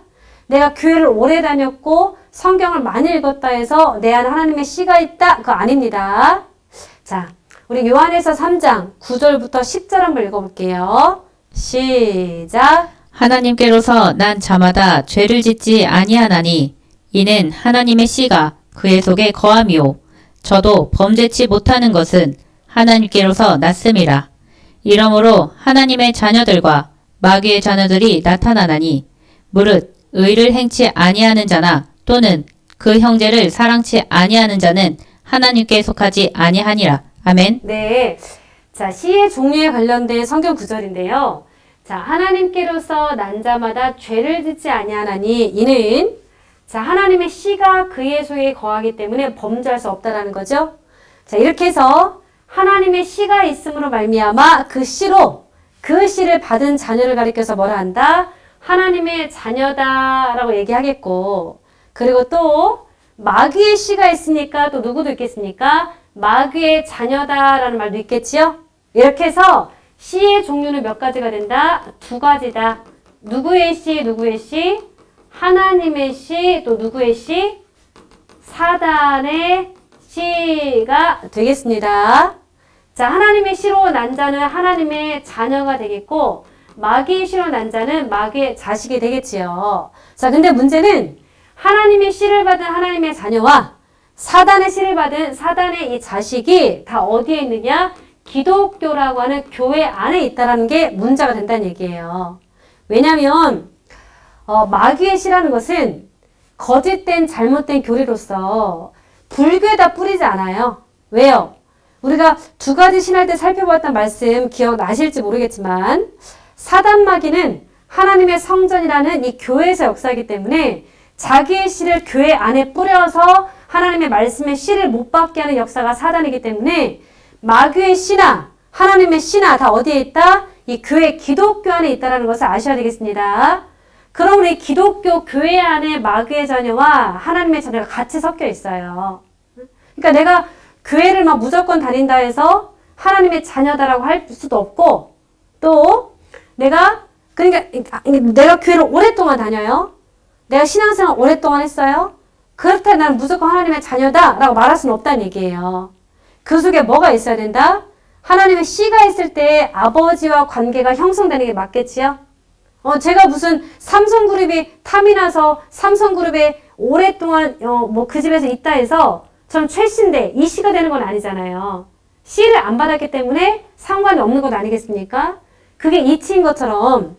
내가 교회를 오래 다녔고 성경을 많이 읽었다 해서 내 안에 하나님의 씨가 있다? 그거 아닙니다. 자, 우리 요한에서 3장 9절부터 10절 한번 읽어볼게요. 시작. 하나님께로서 난 자마다 죄를 짓지 아니하나니 이는 하나님의 씨가 그의 속에 거함이요 저도 범죄치 못하는 것은 하나님께로서 났음이라. 이러므로 하나님의 자녀들과 마귀의 자녀들이 나타나나니 무릇 의를 행치 아니하는 자나 또는 그 형제를 사랑치 아니하는 자는 하나님께 속하지 아니하니라. 아멘. 네. 자, 시의 종류에 관련된 성경 구절인데요. 자, 하나님께로서 난 자마다 죄를 짓지 아니하나니 이는 자, 하나님의 씨가 그의 속에 거하기 때문에 범죄할 수 없다라는 거죠. 자, 이렇게 해서 하나님의 씨가 있음으로 말미암아 그 씨로 그 씨를 받은 자녀를 가리켜서 뭐라 한다? 하나님의 자녀다라고 얘기하겠고 그리고 또 마귀의 씨가 있으니까 또 누구도 있겠습니까? 마귀의 자녀다라는 말도 있겠지요? 이렇게 해서 씨의 종류는 몇 가지가 된다? 두 가지다. 누구의 씨, 누구의 씨? 하나님의 씨, 또 누구의 씨? 사단의 씨가 되겠습니다. 자, 하나님의 씨로 난 자는 하나님의 자녀가 되겠고 마귀의 씨로 난 자는 마귀의 자식이 되겠지요. 자, 근데 문제는 하나님의 씨를 받은 하나님의 자녀와 사단의 씨를 받은 사단의 이 자식이 다 어디에 있느냐? 기독교라고 하는 교회 안에 있다는 게 문제가 된다는 얘기예요. 왜냐하면 마귀의 씨라는 것은 거짓된 잘못된 교리로서 불교에다 뿌리지 않아요. 왜요? 우리가 두 가지 신할 때 살펴봤던 말씀 기억나실지 모르겠지만 사단 마귀는 하나님의 성전이라는 이 교회에서 역사하기 때문에 자기의 씨를 교회 안에 뿌려서 하나님의 말씀의 씨를 못 받게 하는 역사가 사단이기 때문에 마귀의 씨나 하나님의 씨나 다 어디에 있다? 이 교회 기독교 안에 있다는 것을 아셔야 되겠습니다. 그럼 우리 기독교 교회 안에 마귀의 자녀와 하나님의 자녀가 같이 섞여 있어요. 그러니까 내가 교회를 막 무조건 다닌다 해서 하나님의 자녀다라고 할 수도 없고 또 내가 교회를 오랫동안 다녀요. 내가 신앙생활 오랫동안 했어요. 그렇다면 나는 무조건 하나님의 자녀다라고 말할 수는 없다는 얘기예요. 그 속에 뭐가 있어야 된다? 하나님의 씨가 있을 때 아버지와 관계가 형성되는 게 맞겠지요? 제가 무슨 삼성그룹이 탐이 나서 삼성그룹에 오랫동안 그 집에서 있다 해서 저는 최씨인데 이 씨가 되는 건 아니잖아요. 씨를 안 받았기 때문에 상관이 없는 것 아니겠습니까? 그게 이치인 것처럼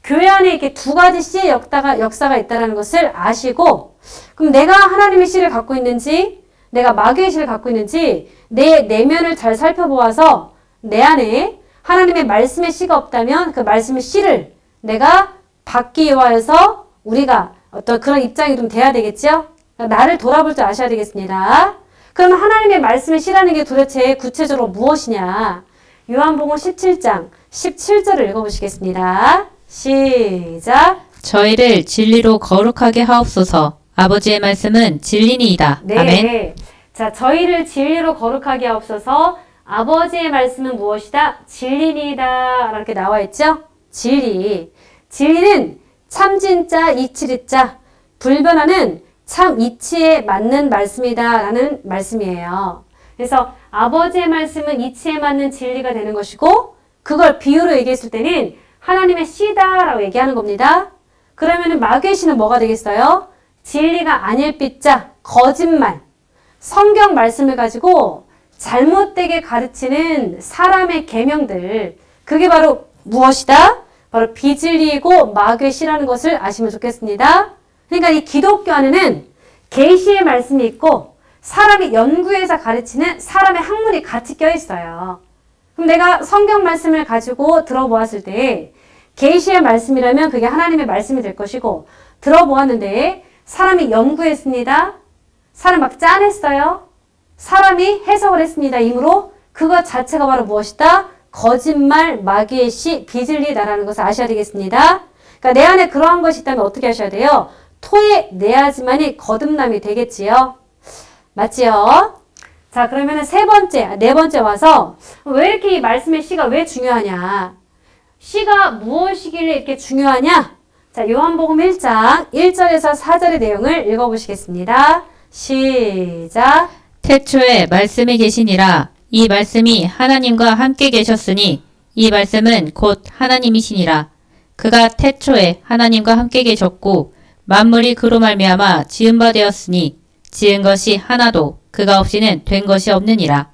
교회 안에 이렇게 두 가지 씨의 역사가 있다는 것을 아시고 그럼 내가 하나님의 씨를 갖고 있는지 내가 마귀의 씨를 갖고 있는지 내 내면을 잘 살펴보아서 내 안에 하나님의 말씀의 씨가 없다면 그 말씀의 씨를 내가 받기 위해서 우리가 어떤 그런 입장이 좀 돼야 되겠죠? 나를 돌아볼 줄 아셔야 되겠습니다. 그러면 하나님의 말씀의 씨라는 게 도대체 구체적으로 무엇이냐? 요한복음 17장 17절을 읽어보시겠습니다. 시작. 저희를 진리로 거룩하게 하옵소서. 아버지의 말씀은 진리니이다. 네. 아멘. 자, 저희를 진리로 거룩하게 하옵소서. 아버지의 말씀은 무엇이다? 진리니이다. 이렇게 나와 있죠? 진리. 진리는 참진자, 이치리자, 불변하는 참 이치에 맞는 말씀이다 라는 말씀이에요. 그래서 아버지의 말씀은 이치에 맞는 진리가 되는 것이고 그걸 비유로 얘기했을 때는 하나님의 씨다라고 얘기하는 겁니다. 그러면은 마귀의 씨는 뭐가 되겠어요? 진리가 아닐 삐짜 거짓말. 성경 말씀을 가지고 잘못되게 가르치는 사람의 계명들. 그게 바로 무엇이다? 바로 비진리이고 마귀의 씨라는 것을 아시면 좋겠습니다. 그러니까 이 기독교 안에는 계시의 말씀이 있고 사람이 연구해서 가르치는 사람의 학문이 같이 껴있어요. 그럼 내가 성경 말씀을 가지고 들어보았을 때 계시의 말씀이라면 그게 하나님의 말씀이 될 것이고 들어보았는데 사람이 연구했습니다. 사람 막 짜냈어요. 사람이 해석을 했습니다. 이므로 그것 자체가 바로 무엇이다? 거짓말, 마귀의 씨, 비진리다라는 것을 아셔야 되겠습니다. 그러니까 내 안에 그러한 것이 있다면 어떻게 하셔야 돼요? 토해내야지만이 거듭남이 되겠지요. 맞지요? 자, 그러면 네 번째 와서 왜 이렇게 이 말씀의 씨가 왜 중요하냐? 씨가 무엇이길래 이렇게 중요하냐? 자, 요한복음 1장 1절에서 4절의 내용을 읽어보시겠습니다. 시작. 태초에 말씀이 계시니라. 이 말씀이 하나님과 함께 계셨으니 이 말씀은 곧 하나님이시니라. 그가 태초에 하나님과 함께 계셨고 만물이 그로 말미암아 지은 바 되었으니 지은 것이 하나도 그가 없이는 된 것이 없느니라.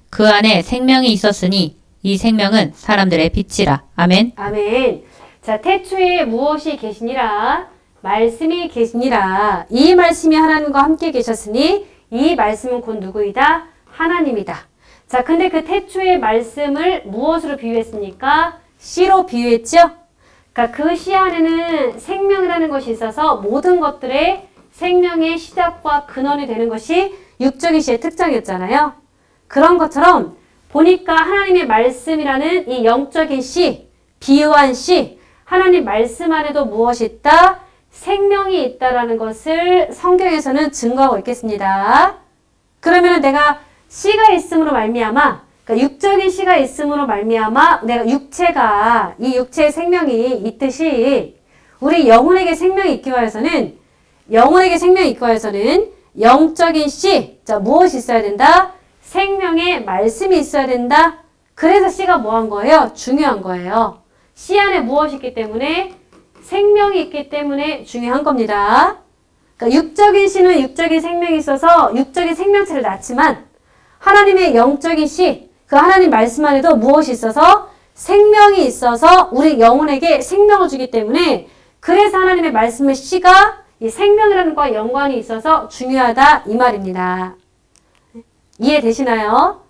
그 안에 생명이 있었으니 이 생명은 사람들의 빛이라. 아멘. 아멘. 자, 태초에 무엇이 계시니라? 말씀이 계시니라. 이 말씀이 하나님과 함께 계셨으니 이 말씀은 곧 누구이다? 하나님이다. 자, 근데 그 태초의 말씀을 무엇으로 비유했습니까? 씨로 비유했죠? 그러니까 그 씨 안에는 생명이라는 것이 있어서 모든 것들의 생명의 시작과 근원이 되는 것이 육적인 씨의 특징이었잖아요. 그런 것처럼 보니까 하나님의 말씀이라는 이 영적인 씨, 비유한 씨, 하나님 말씀 안에도 무엇이 있다? 생명이 있다라는 것을 성경에서는 증거하고 있겠습니다. 그러면 내가 씨가 있음으로 말미암아, 그러니까 육적인 씨가 있음으로 말미암아 내가 이 육체의 생명이 있듯이 우리 영혼에게 생명이 있기 위해서는 영적인 씨, 자, 무엇이 있어야 된다? 생명의 말씀이 있어야 된다. 그래서 씨가 뭐 한 거예요? 중요한 거예요. 씨 안에 무엇이 있기 때문에? 생명이 있기 때문에 중요한 겁니다. 그러니까 육적인 씨는 육적인 생명이 있어서 육적인 생명체를 낳지만 하나님의 영적인 씨, 그 하나님 말씀 안에도 무엇이 있어서? 생명이 있어서 우리 영혼에게 생명을 주기 때문에 그래서 하나님의 말씀의 씨가 이 생명이라는 것과 연관이 있어서 중요하다 이 말입니다. 이해되시나요?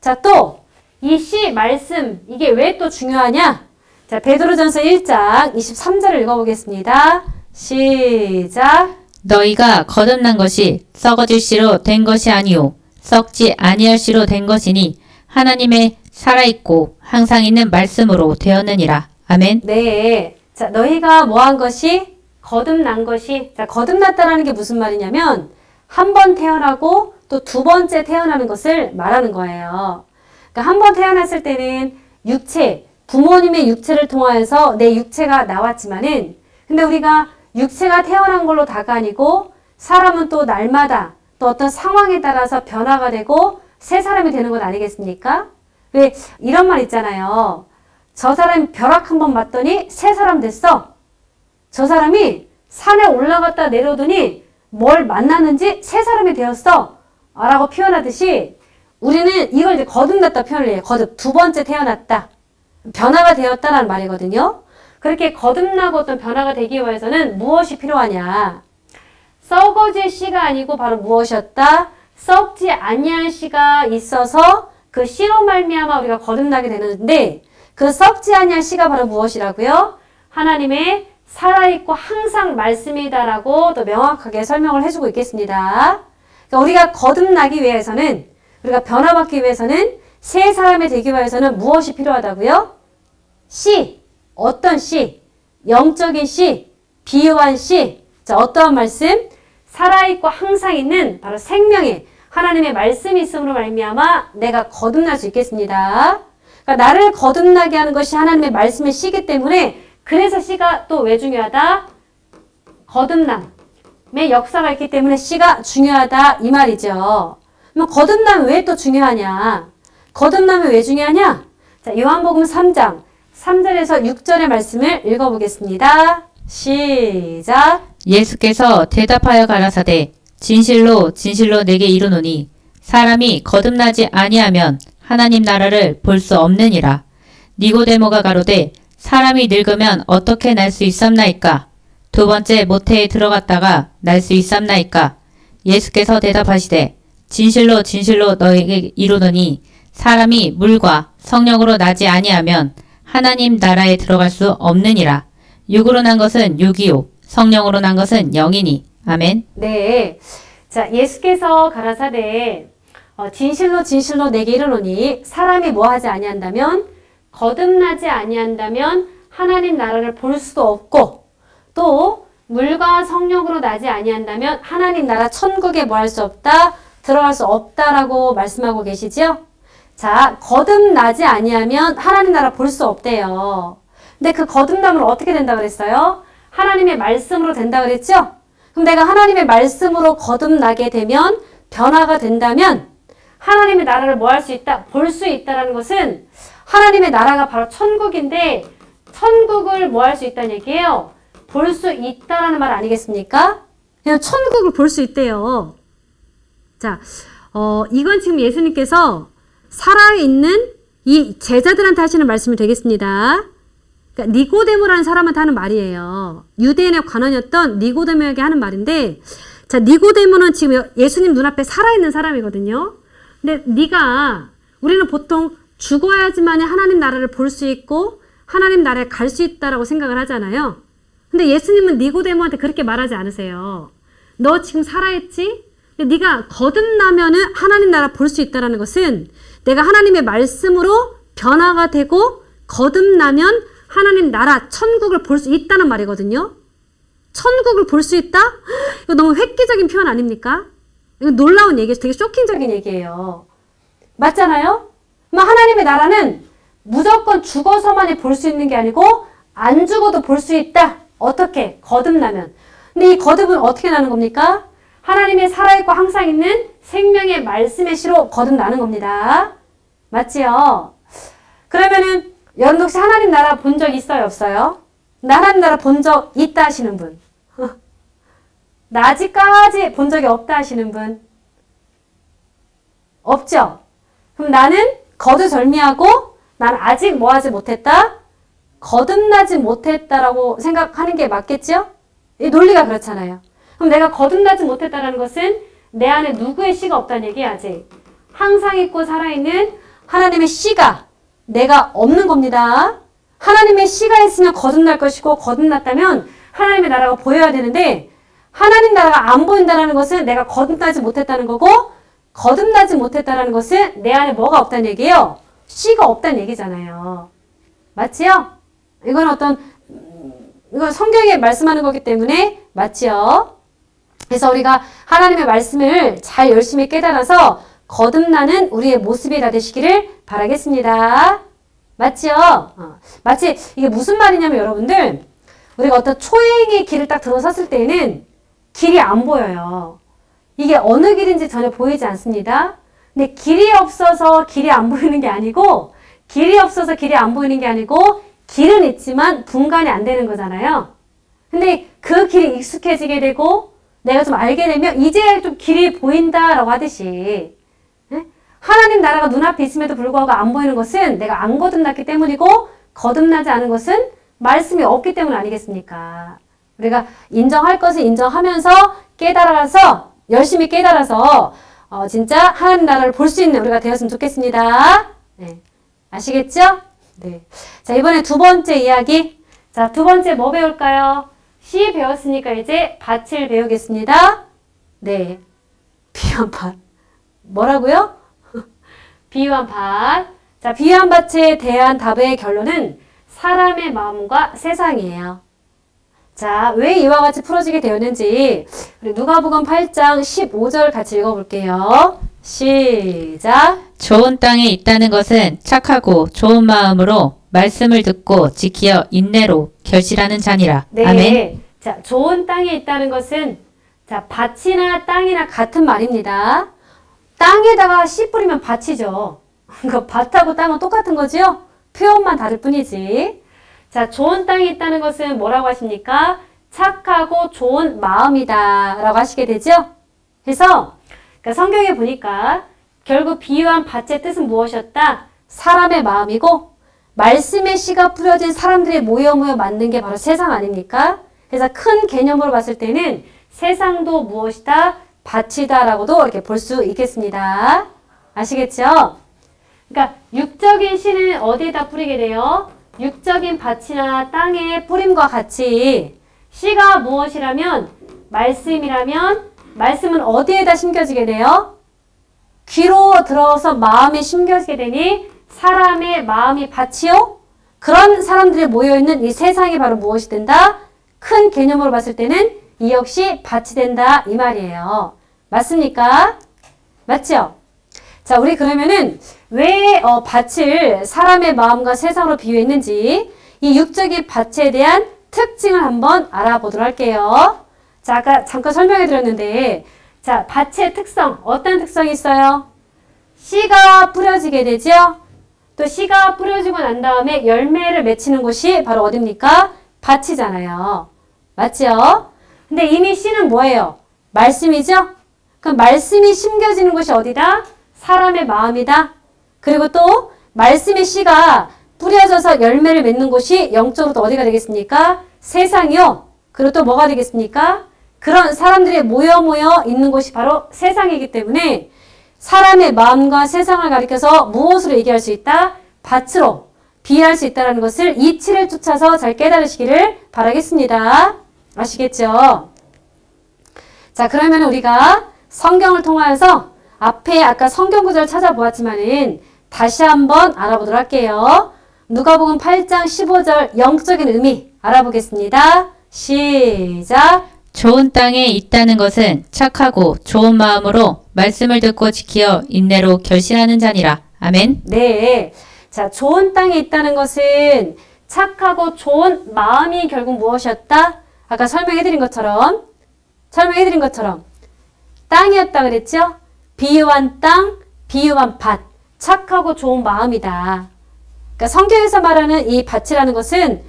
자, 또 이 씨 말씀 이게 왜 또 중요하냐? 자, 베드로전서 1장 23절을 읽어보겠습니다. 시작. 너희가 거듭난 것이 썩어질 씨로 된 것이 아니오 썩지 아니할 씨로 된 것이니 하나님의 살아있고 항상 있는 말씀으로 되었느니라. 아멘. 네. 자, 너희가 뭐 한 것이? 거듭난 것이. 자, 거듭났다라는 게 무슨 말이냐면 한 번 태어나고 또 두 번째 태어나는 것을 말하는 거예요. 그러니까 한 번 태어났을 때는 육체, 부모님의 육체를 통하여서 내 육체가 나왔지만은 근데 우리가 육체가 태어난 걸로 다가 아니고 사람은 또 날마다 또 어떤 상황에 따라서 변화가 되고 새 사람이 되는 것 아니겠습니까? 왜 이런 말 있잖아요. 저 사람이 벼락 한 번 맞더니 새 사람 됐어. 저 사람이 산에 올라갔다 내려오더니 뭘 만났는지 새 사람이 되었어. 라고 표현하듯이 우리는 이걸 이제 거듭났다 표현을 해요. 두 번째 태어났다. 변화가 되었다라는 말이거든요. 그렇게 거듭나고 어떤 변화가 되기 위해서는 무엇이 필요하냐? 썩어질 씨가 아니고 바로 무엇이었다? 썩지 아니할 씨가 있어서 그 씨로 말미암아 우리가 거듭나게 되는데 그 썩지 아니할 씨가 바로 무엇이라고요? 하나님의 살아있고 항상 말씀이다라고 또 명확하게 설명을 해주고 있겠습니다. 그러니까 우리가 거듭나기 위해서는 우리가 변화받기 위해서는 새 사람이 되기 위해서는 무엇이 필요하다고요? 씨, 어떤 씨? 영적인 씨, 비유한 씨. 자, 어떠한 말씀? 살아있고 항상 있는 바로 생명의 하나님의 말씀이 있음으로 말미암아 내가 거듭날 수 있겠습니다. 그러니까 나를 거듭나게 하는 것이 하나님의 말씀의 씨이기 때문에 그래서 씨가 또 왜 중요하다? 거듭남. 거듭남의 역사가 있기 때문에 씨가 중요하다 이 말이죠. 그럼 거듭남이 왜 또 중요하냐? 거듭남이 왜 중요하냐? 자, 요한복음 3장 3절에서 6절의 말씀을 읽어보겠습니다. 시작. 예수께서 대답하여 가라사대 진실로 진실로 내게 이르노니 사람이 거듭나지 아니하면 하나님 나라를 볼 수 없느니라. 니고데모가 가로되 사람이 늙으면 어떻게 날 수 있삼나이까? 두 번째 모태에 들어갔다가 날 수 있삼나이까? 예수께서 대답하시되 진실로 진실로 너에게 이르노니 사람이 물과 성령으로 나지 아니하면 하나님 나라에 들어갈 수 없느니라. 육으로 난 것은 육이요 성령으로 난 것은 영이니. 아멘. 네. 자, 예수께서 가라사대 진실로 진실로 내게 이르노니 사람이 뭐 하지 아니한다면 거듭나지 아니한다면 하나님 나라를 볼 수도 없고 또 물과 성령으로 나지 아니한다면 하나님 나라 천국에 뭐 할 수 없다? 들어갈 수 없다라고 말씀하고 계시죠? 자, 거듭나지 아니하면 하나님 나라 볼 수 없대요. 근데 그 거듭남은 어떻게 된다 그랬어요? 하나님의 말씀으로 된다 그랬죠? 그럼 내가 하나님의 말씀으로 거듭나게 되면 변화가 된다면 하나님의 나라를 뭐 할 수 있다? 볼 수 있다라는 것은 하나님의 나라가 바로 천국인데 천국을 뭐 할 수 있다는 얘기예요? 볼 수 있다라는 말 아니겠습니까? 그냥 천국을 볼 수 있대요. 자, 이건 지금 예수님께서 살아있는 이 제자들한테 하시는 말씀이 되겠습니다. 그러니까 니고데모라는 사람한테 하는 말이에요. 유대인의 관원이었던 니고데모에게 하는 말인데, 자, 니고데모는 지금 예수님 눈앞에 살아있는 사람이거든요. 근데 우리는 보통 죽어야지만 하나님 나라를 볼 수 있고 하나님 나라에 갈 수 있다라고 생각을 하잖아요. 근데 예수님은 니고데모한테 그렇게 말하지 않으세요. 너 지금 살아있지? 근데 네가 거듭나면은 하나님 나라 볼 수 있다라는 것은 내가 하나님의 말씀으로 변화가 되고 거듭나면 하나님 나라 천국을 볼 수 있다는 말이거든요. 천국을 볼 수 있다? 이거 너무 획기적인 표현 아닙니까? 이거 놀라운 얘기예요. 되게 쇼킹적인 얘기예요. 맞잖아요? 하나님의 나라는 무조건 죽어서만이 볼 수 있는 게 아니고 안 죽어도 볼 수 있다. 어떻게? 거듭나면. 근데 이 거듭은 어떻게 나는 겁니까? 하나님의 살아있고 항상 있는 생명의 말씀의 시로 거듭나는 겁니다. 맞지요? 그러면은 여러분 혹시 하나님 나라 본 적 있어요? 없어요? 나 하나님 나라 본 적 있다 하시는 분? 나 아직까지 본 적이 없다 하시는 분? 없죠? 그럼 나는 거두절미하고 난 아직 뭐 하지 못했다? 거듭나지 못했다라고 생각하는 게 맞겠죠? 이 논리가 그렇잖아요. 그럼 내가 거듭나지 못했다라는 것은 내 안에 누구의 씨가 없다는 얘기야, 아직. 항상 있고 살아있는 하나님의 씨가 내가 없는 겁니다. 하나님의 씨가 있으면 거듭날 것이고 거듭났다면 하나님의 나라가 보여야 되는데 하나님 나라가 안 보인다는 것은 내가 거듭나지 못했다는 거고 거듭나지 못했다는 것은 내 안에 뭐가 없다는 얘기예요? 씨가 없다는 얘기잖아요. 맞지요? 이건 이건 성경에 말씀하는 거기 때문에 맞지요? 그래서 우리가 하나님의 말씀을 잘 열심히 깨달아서 거듭나는 우리의 모습이 다 되시기를 바라겠습니다. 맞지요? 마치 이게 무슨 말이냐면 여러분들 우리가 어떤 초행의 길을 딱 들어섰을 때에는 길이 안 보여요. 이게 어느 길인지 전혀 보이지 않습니다. 근데 길이 없어서 길이 안 보이는 게 아니고 길은 있지만 분간이 안 되는 거잖아요. 근데 그 길이 익숙해지게 되고 내가 좀 알게 되면 이제 좀 길이 보인다라고 하듯이 하나님 나라가 눈앞에 있음에도 불구하고 안 보이는 것은 내가 안 거듭났기 때문이고 거듭나지 않은 것은 말씀이 없기 때문 아니겠습니까? 우리가 인정할 것을 인정하면서 깨달아서 열심히 깨달아서 진짜 하나님 나라를 볼 수 있는 우리가 되었으면 좋겠습니다. 네. 아시겠죠? 네. 자, 이번에 두 번째 이야기. 자, 두 번째 뭐 배울까요? 시 배웠으니까 이제 밭을 배우겠습니다. 네. 비유한 밭. 뭐라고요? 비유한 밭. 자, 비유한 밭에 대한 답의 결론은 사람의 마음과 세상이에요. 자, 왜 이와 같이 풀어지게 되었는지 우리 누가복음 8장 15절 같이 읽어볼게요. 시작. 좋은 땅에 있다는 것은 착하고 좋은 마음으로 말씀을 듣고 지키어 인내로 결실하는 자니라. 네. 아멘. 자, 좋은 땅에 있다는 것은 자, 밭이나 땅이나 같은 말입니다. 땅에다가 씨 뿌리면 밭이죠. 그 밭하고 땅은 똑같은 거지요? 표현만 다를 뿐이지. 자, 좋은 땅이 있다는 것은 뭐라고 하십니까? 착하고 좋은 마음이다 라고 하시게 되죠? 그래서 그러니까 성경에 보니까 결국 비유한 밭의 뜻은 무엇이었다? 사람의 마음이고 말씀의 씨가 뿌려진 사람들의 모여 만든 게 바로 세상 아닙니까? 그래서 큰 개념으로 봤을 때는 세상도 무엇이다? 밭이다 라고도 이렇게 볼 수 있겠습니다. 아시겠죠? 그러니까 육적인 씨는 어디에다 뿌리게 돼요? 육적인 밭이나 땅에 뿌림과 같이 씨가 무엇이라면 말씀이라면 말씀은 어디에다 심겨지게 돼요? 귀로 들어서 마음에 심겨지게 되니 사람의 마음이 밭이요? 그런 사람들이 모여있는 이 세상이 바로 무엇이 된다? 큰 개념으로 봤을 때는 이 역시 밭이 된다 이 말이에요. 맞습니까? 맞죠? 자, 우리 그러면은 왜 밭을 사람의 마음과 세상으로 비유했는지 이 육적인 밭에 대한 특징을 한번 알아보도록 할게요. 자, 아까 잠깐 설명해 드렸는데 자, 밭의 특성, 어떤 특성이 있어요? 씨가 뿌려지게 되죠? 또 씨가 뿌려지고 난 다음에 열매를 맺히는 곳이 바로 어딥니까? 밭이잖아요. 맞죠? 근데 이미 씨는 뭐예요? 말씀이죠? 그럼 말씀이 심겨지는 곳이 어디다? 사람의 마음이다. 그리고 또 말씀의 씨가 뿌려져서 열매를 맺는 곳이 영적으로 또 어디가 되겠습니까? 세상이요. 그리고 또 뭐가 되겠습니까? 그런 사람들이 모여 있는 곳이 바로 세상이기 때문에 사람의 마음과 세상을 가리켜서 무엇으로 얘기할 수 있다? 밭으로 비유할 수 있다는 것을 이치를 쫓아서 잘 깨달으시기를 바라겠습니다. 아시겠죠? 자, 그러면 우리가 성경을 통하여서 앞에 아까 성경 구절을 찾아보았지만은 다시 한번 알아보도록 할게요. 누가복음 8장 15절 영적인 의미 알아보겠습니다. 시작. 좋은 땅에 있다는 것은 착하고 좋은 마음으로 말씀을 듣고 지키어 인내로 결실하는 자니라. 아멘. 네. 자, 좋은 땅에 있다는 것은 착하고 좋은 마음이 결국 무엇이었다? 아까 설명해드린 것처럼 땅이었다 그랬죠? 비유한 땅, 비유한 밭, 착하고 좋은 마음이다. 그러니까 성경에서 말하는 이 밭이라는 것은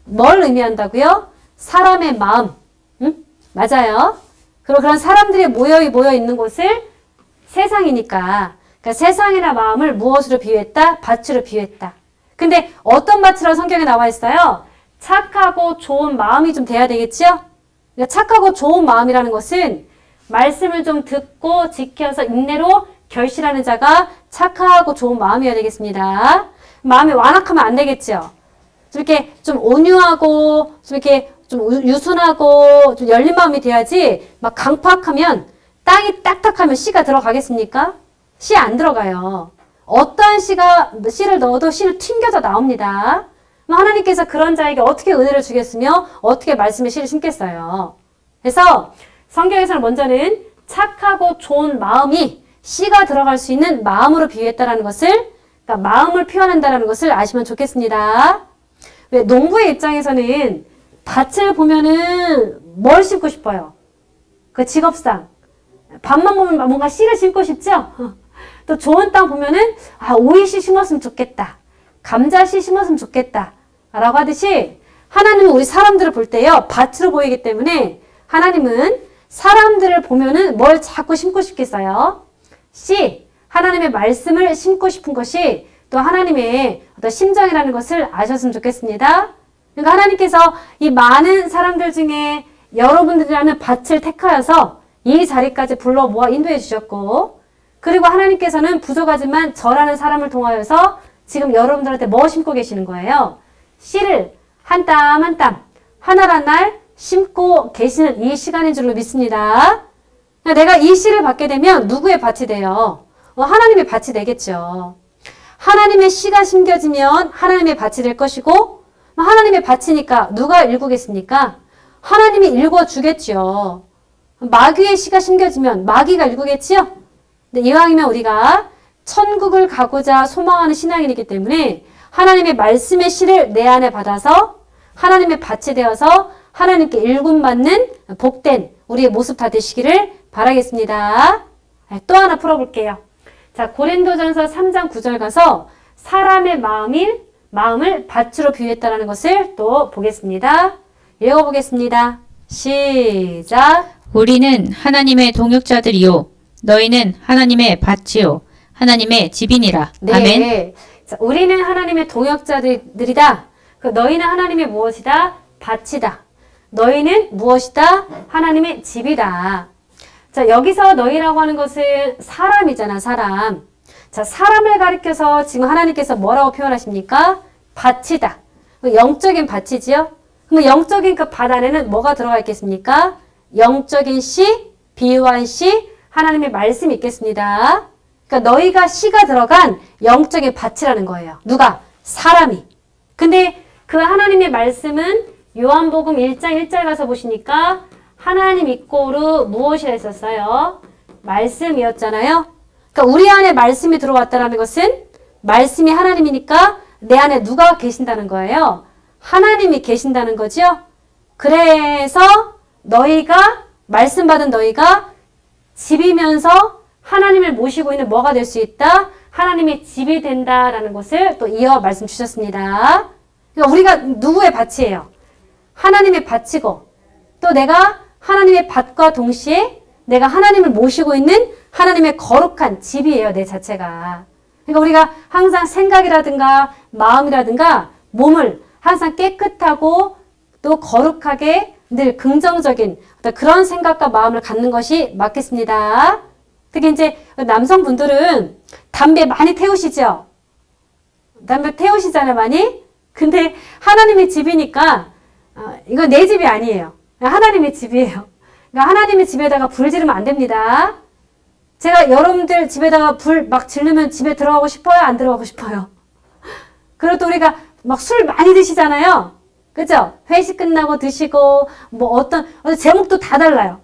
뭘 의미한다고요? 사람의 마음. 응? 맞아요. 그리고 그런 사람들이 모여 있는 곳을 세상이니까. 그러니까 세상이나 마음을 무엇으로 비유했다? 밭으로 비유했다. 근데 어떤 밭이라고 성경에 나와 있어요? 착하고 좋은 마음이 좀 돼야 되겠죠? 그러니까 착하고 좋은 마음이라는 것은 말씀을 좀 듣고 지켜서 인내로 결실하는 자가 착하고 좋은 마음이어야 되겠습니다. 마음이 완악하면 안 되겠죠? 좀 이렇게 좀 온유하고 좀 이렇게 좀 유순하고 좀 열린 마음이 돼야지 막 강팍하면 땅이 딱딱하면 씨가 들어가겠습니까? 씨 안 들어가요. 어떠한 씨를 넣어도 씨는 튕겨져 나옵니다. 하나님께서 그런 자에게 어떻게 은혜를 주겠으며 어떻게 말씀의 씨를 심겠어요. 그래서 성경에서는 먼저는 착하고 좋은 마음이 씨가 들어갈 수 있는 마음으로 비유했다라는 것을, 그러니까 마음을 표현한다라는 것을 아시면 좋겠습니다. 왜 농부의 입장에서는 밭을 보면은 뭘 심고 싶어요? 그 직업상 밭만 보면 뭔가 씨를 심고 싶죠? 또 좋은 땅 보면은 오이씨 심었으면 좋겠다. 감자씨 심었으면 좋겠다. 라고 하듯이 하나님은 우리 사람들을 볼 때요. 밭으로 보이기 때문에 하나님은 사람들을 보면은 뭘 자꾸 심고 싶겠어요? 씨, 하나님의 말씀을 심고 싶은 것이 또 하나님의 어떤 심정이라는 것을 아셨으면 좋겠습니다. 그러니까 하나님께서 이 많은 사람들 중에 여러분들이라는 밭을 택하여서 이 자리까지 불러 모아 인도해 주셨고, 그리고 하나님께서는 부족하지만 저라는 사람을 통하여서 지금 여러분들한테 뭐 심고 계시는 거예요? 씨를 한 땀 한 땀, 하나란 날 심고 계시는 이 시간인 줄로 믿습니다. 내가 이 씨를 받게 되면 누구의 밭이 돼요? 하나님의 밭이 되겠죠. 하나님의 씨가 심겨지면 하나님의 밭이 될 것이고, 하나님의 밭이니까 누가 일구겠습니까? 하나님이 일궈주겠죠. 마귀의 씨가 심겨지면 마귀가 일구겠지요? 근데 이왕이면 우리가 천국을 가고자 소망하는 신앙인이기 때문에 하나님의 말씀의 씨를 내 안에 받아서 하나님의 밭이 되어서 하나님께 일군받는 복된 우리의 모습 다 되시기를 바라겠습니다. 또 하나 풀어볼게요. 자, 고린도전서 3장 9절 가서 사람의 마음을 밭으로 비유했다라는 것을 또 보겠습니다. 읽어보겠습니다. 시작. 우리는 하나님의 동역자들이요 너희는 하나님의 밭이요 하나님의 집이니라. 네. 아멘. 자, 우리는 하나님의 동역자들이다. 너희는 하나님의 무엇이다? 밭이다. 너희는 무엇이다? 하나님의 집이다. 자, 여기서 너희라고 하는 것은 사람이잖아, 사람. 자, 사람을 가리켜서 지금 하나님께서 뭐라고 표현하십니까? 밭이다. 영적인 밭이지요? 그럼 영적인 그 밭 안에는 뭐가 들어가 있겠습니까? 영적인 씨, 비유한 씨, 하나님의 말씀이 있겠습니다. 그러니까 너희가 씨가 들어간 영적인 밭이라는 거예요. 누가? 사람이. 근데 그 하나님의 말씀은 요한복음 1장 1절 가서 보시니까 하나님 이꼬르 무엇이라 했었어요? 말씀이었잖아요. 그러니까 우리 안에 말씀이 들어왔다는 것은 말씀이 하나님이니까 내 안에 누가 계신다는 거예요? 하나님이 계신다는 거죠. 그래서 너희가 말씀 받은 너희가 집이면서 하나님을 모시고 있는 뭐가 될 수 있다? 하나님의 집이 된다라는 것을 또 이어 말씀 주셨습니다. 그러니까 우리가 누구의 밭이에요? 하나님의 밭이고 또 내가 하나님의 밭과 동시에 내가 하나님을 모시고 있는 하나님의 거룩한 집이에요. 내 자체가. 그러니까 우리가 항상 생각이라든가 마음이라든가 몸을 항상 깨끗하고 또 거룩하게 늘 긍정적인 그런 생각과 마음을 갖는 것이 맞겠습니다. 특히 이제 남성분들은 담배 많이 태우시죠? 담배 태우시잖아요, 많이? 근데 하나님의 집이니까 이건 내 집이 아니에요. 하나님의 집이에요. 그러니까 하나님의 집에다가 불 지르면 안 됩니다. 제가 여러분들 집에다가 불 막 지르면 집에 들어가고 싶어요? 안 들어가고 싶어요? 그리고 또 우리가 막 술 많이 드시잖아요. 그죠? 회식 끝나고 드시고 뭐 어떤 제목도 다 달라요.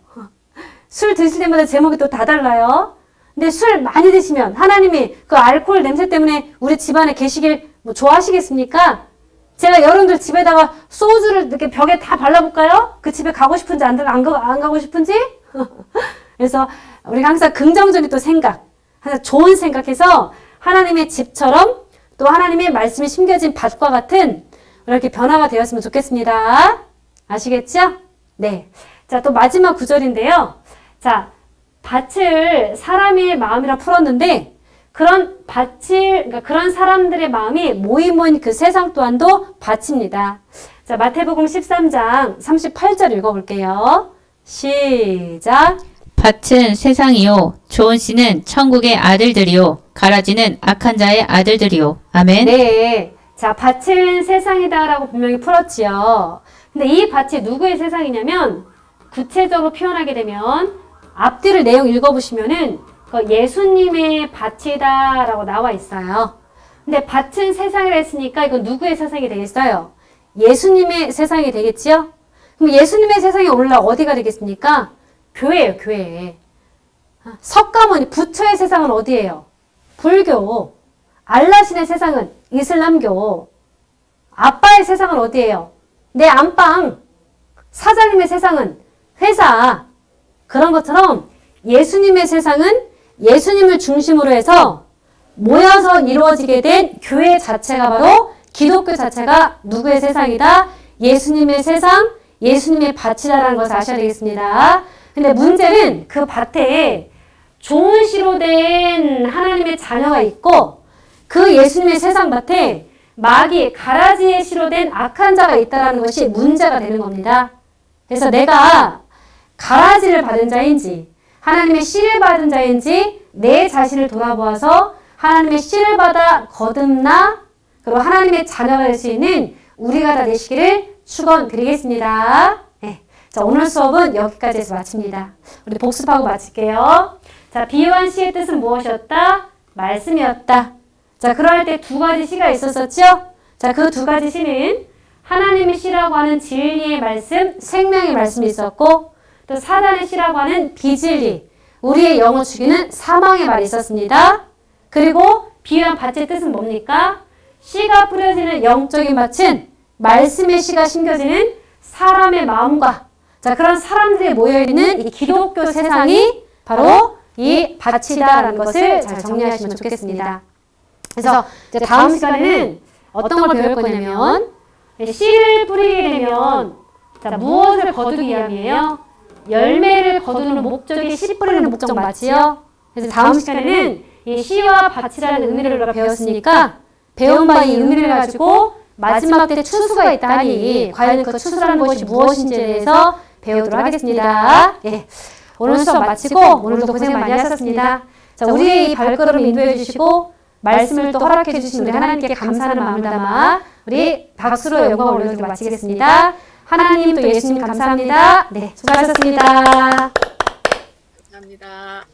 술 드실 때마다 제목이 또 다 달라요. 근데 술 많이 드시면 하나님이 그 알코올 냄새 때문에 우리 집안에 계시길 뭐 좋아하시겠습니까? 제가 여러분들 집에다가 소주를 이렇게 벽에 다 발라볼까요? 그 집에 가고 싶은지 안 가고 싶은지? 그래서 우리가 항상 긍정적인 또 생각, 항상 좋은 생각해서 하나님의 집처럼 또 하나님의 말씀이 심겨진 밭과 같은 이렇게 변화가 되었으면 좋겠습니다. 아시겠죠? 네. 자, 또 마지막 구절인데요. 자, 밭을 사람의 마음이라 풀었는데 그런 그러니까 그런 사람들의 마음이 모인 그 세상 또한도 밭입니다. 자, 마태복음 13장 38절 읽어볼게요. 시작. 밭은 세상이요 좋은 씨는 천국의 아들들이요 가라지는 악한 자의 아들들이요. 아멘. 네. 자, 밭은 세상이다라고 분명히 풀었지요. 근데 이 밭이 누구의 세상이냐면 구체적으로 표현하게 되면 앞뒤를 내용 읽어보시면은 예수님의 밭이다라고 나와 있어요. 근데 밭은 세상이라 했으니까 이건 누구의 세상이 되겠어요? 예수님의 세상이 되겠지요? 그럼 예수님의 세상에 올라 어디가 되겠습니까? 교회예요, 교회. 석가모니, 부처의 세상은 어디예요? 불교. 알라신의 세상은 이슬람교. 아빠의 세상은 어디예요? 내 안방. 사장님의 세상은 회사. 그런 것처럼 예수님의 세상은 예수님을 중심으로 해서 모여서 이루어지게 된 교회 자체가 바로 기독교 자체가 누구의 세상이다? 예수님의 세상, 예수님의 밭이다라는 것을 아셔야 되겠습니다. 근데 문제는 그 밭에 좋은 씨로 된 하나님의 자녀가 있고 그 예수님의 세상 밭에 마귀, 가라지의 씨로 된 악한 자가 있다는 것이 문제가 되는 겁니다. 그래서 내가 가라지를 받은 자인지 하나님의 씨를 받은 자인지 내 자신을 돌아보아서 하나님의 씨를 받아 거듭나 그리고 하나님의 자녀가 될 수 있는 우리가 다 되시기를 축원드리겠습니다. 네. 자, 오늘 수업은 여기까지 해서 마칩니다. 우리 복습하고 마칠게요. 자, 비유한 씨의 뜻은 무엇이었다? 말씀이었다. 자, 그럴 때 두 가지 씨가 있었었죠? 자, 그 두 가지 씨는 하나님의 씨라고 하는 진리의 말씀, 생명의 말씀이 있었고 또 사단의 씨라고 하는 비진리, 우리의 영을 죽이는 사망의 말이 있었습니다. 그리고 비유한 밭의 뜻은 뭡니까? 씨가 뿌려지는 영적인 밭은 말씀의 씨가 심겨지는 사람의 마음과 자 그런 사람들이 모여있는 이 기독교 세상이 바로 이 밭이다라는 것을 잘 정리하시면 좋겠습니다. 그래서 이제 다음 시간에는 어떤 걸 배울 거냐면 씨를 뿌리게 되면 자, 무엇을 거두기 위함이에요? 열매를 거두는 목적이 씨 뿌리는 목적 맞지요? 그래서 다음 시간에는 이 씨와 밭이라는 의미를 우리가 배웠으니까 배운 바 이 의미를 가지고 마지막 때 추수가 있다 하니 과연 그 추수라는 것이 무엇인지에 대해서 배우도록 하겠습니다. 예. 오늘 수업 마치고 오늘도 고생 많이 하셨습니다. 자, 우리의 이 발걸음 인도해 주시고 말씀을 또 허락해 주신 우리 하나님께 감사하는 마음을 담아 우리 박수로 영광 올려드리고 마치겠습니다. 하나님 또 예수님 감사합니다. 네, 수고하셨습니다. 감사합니다.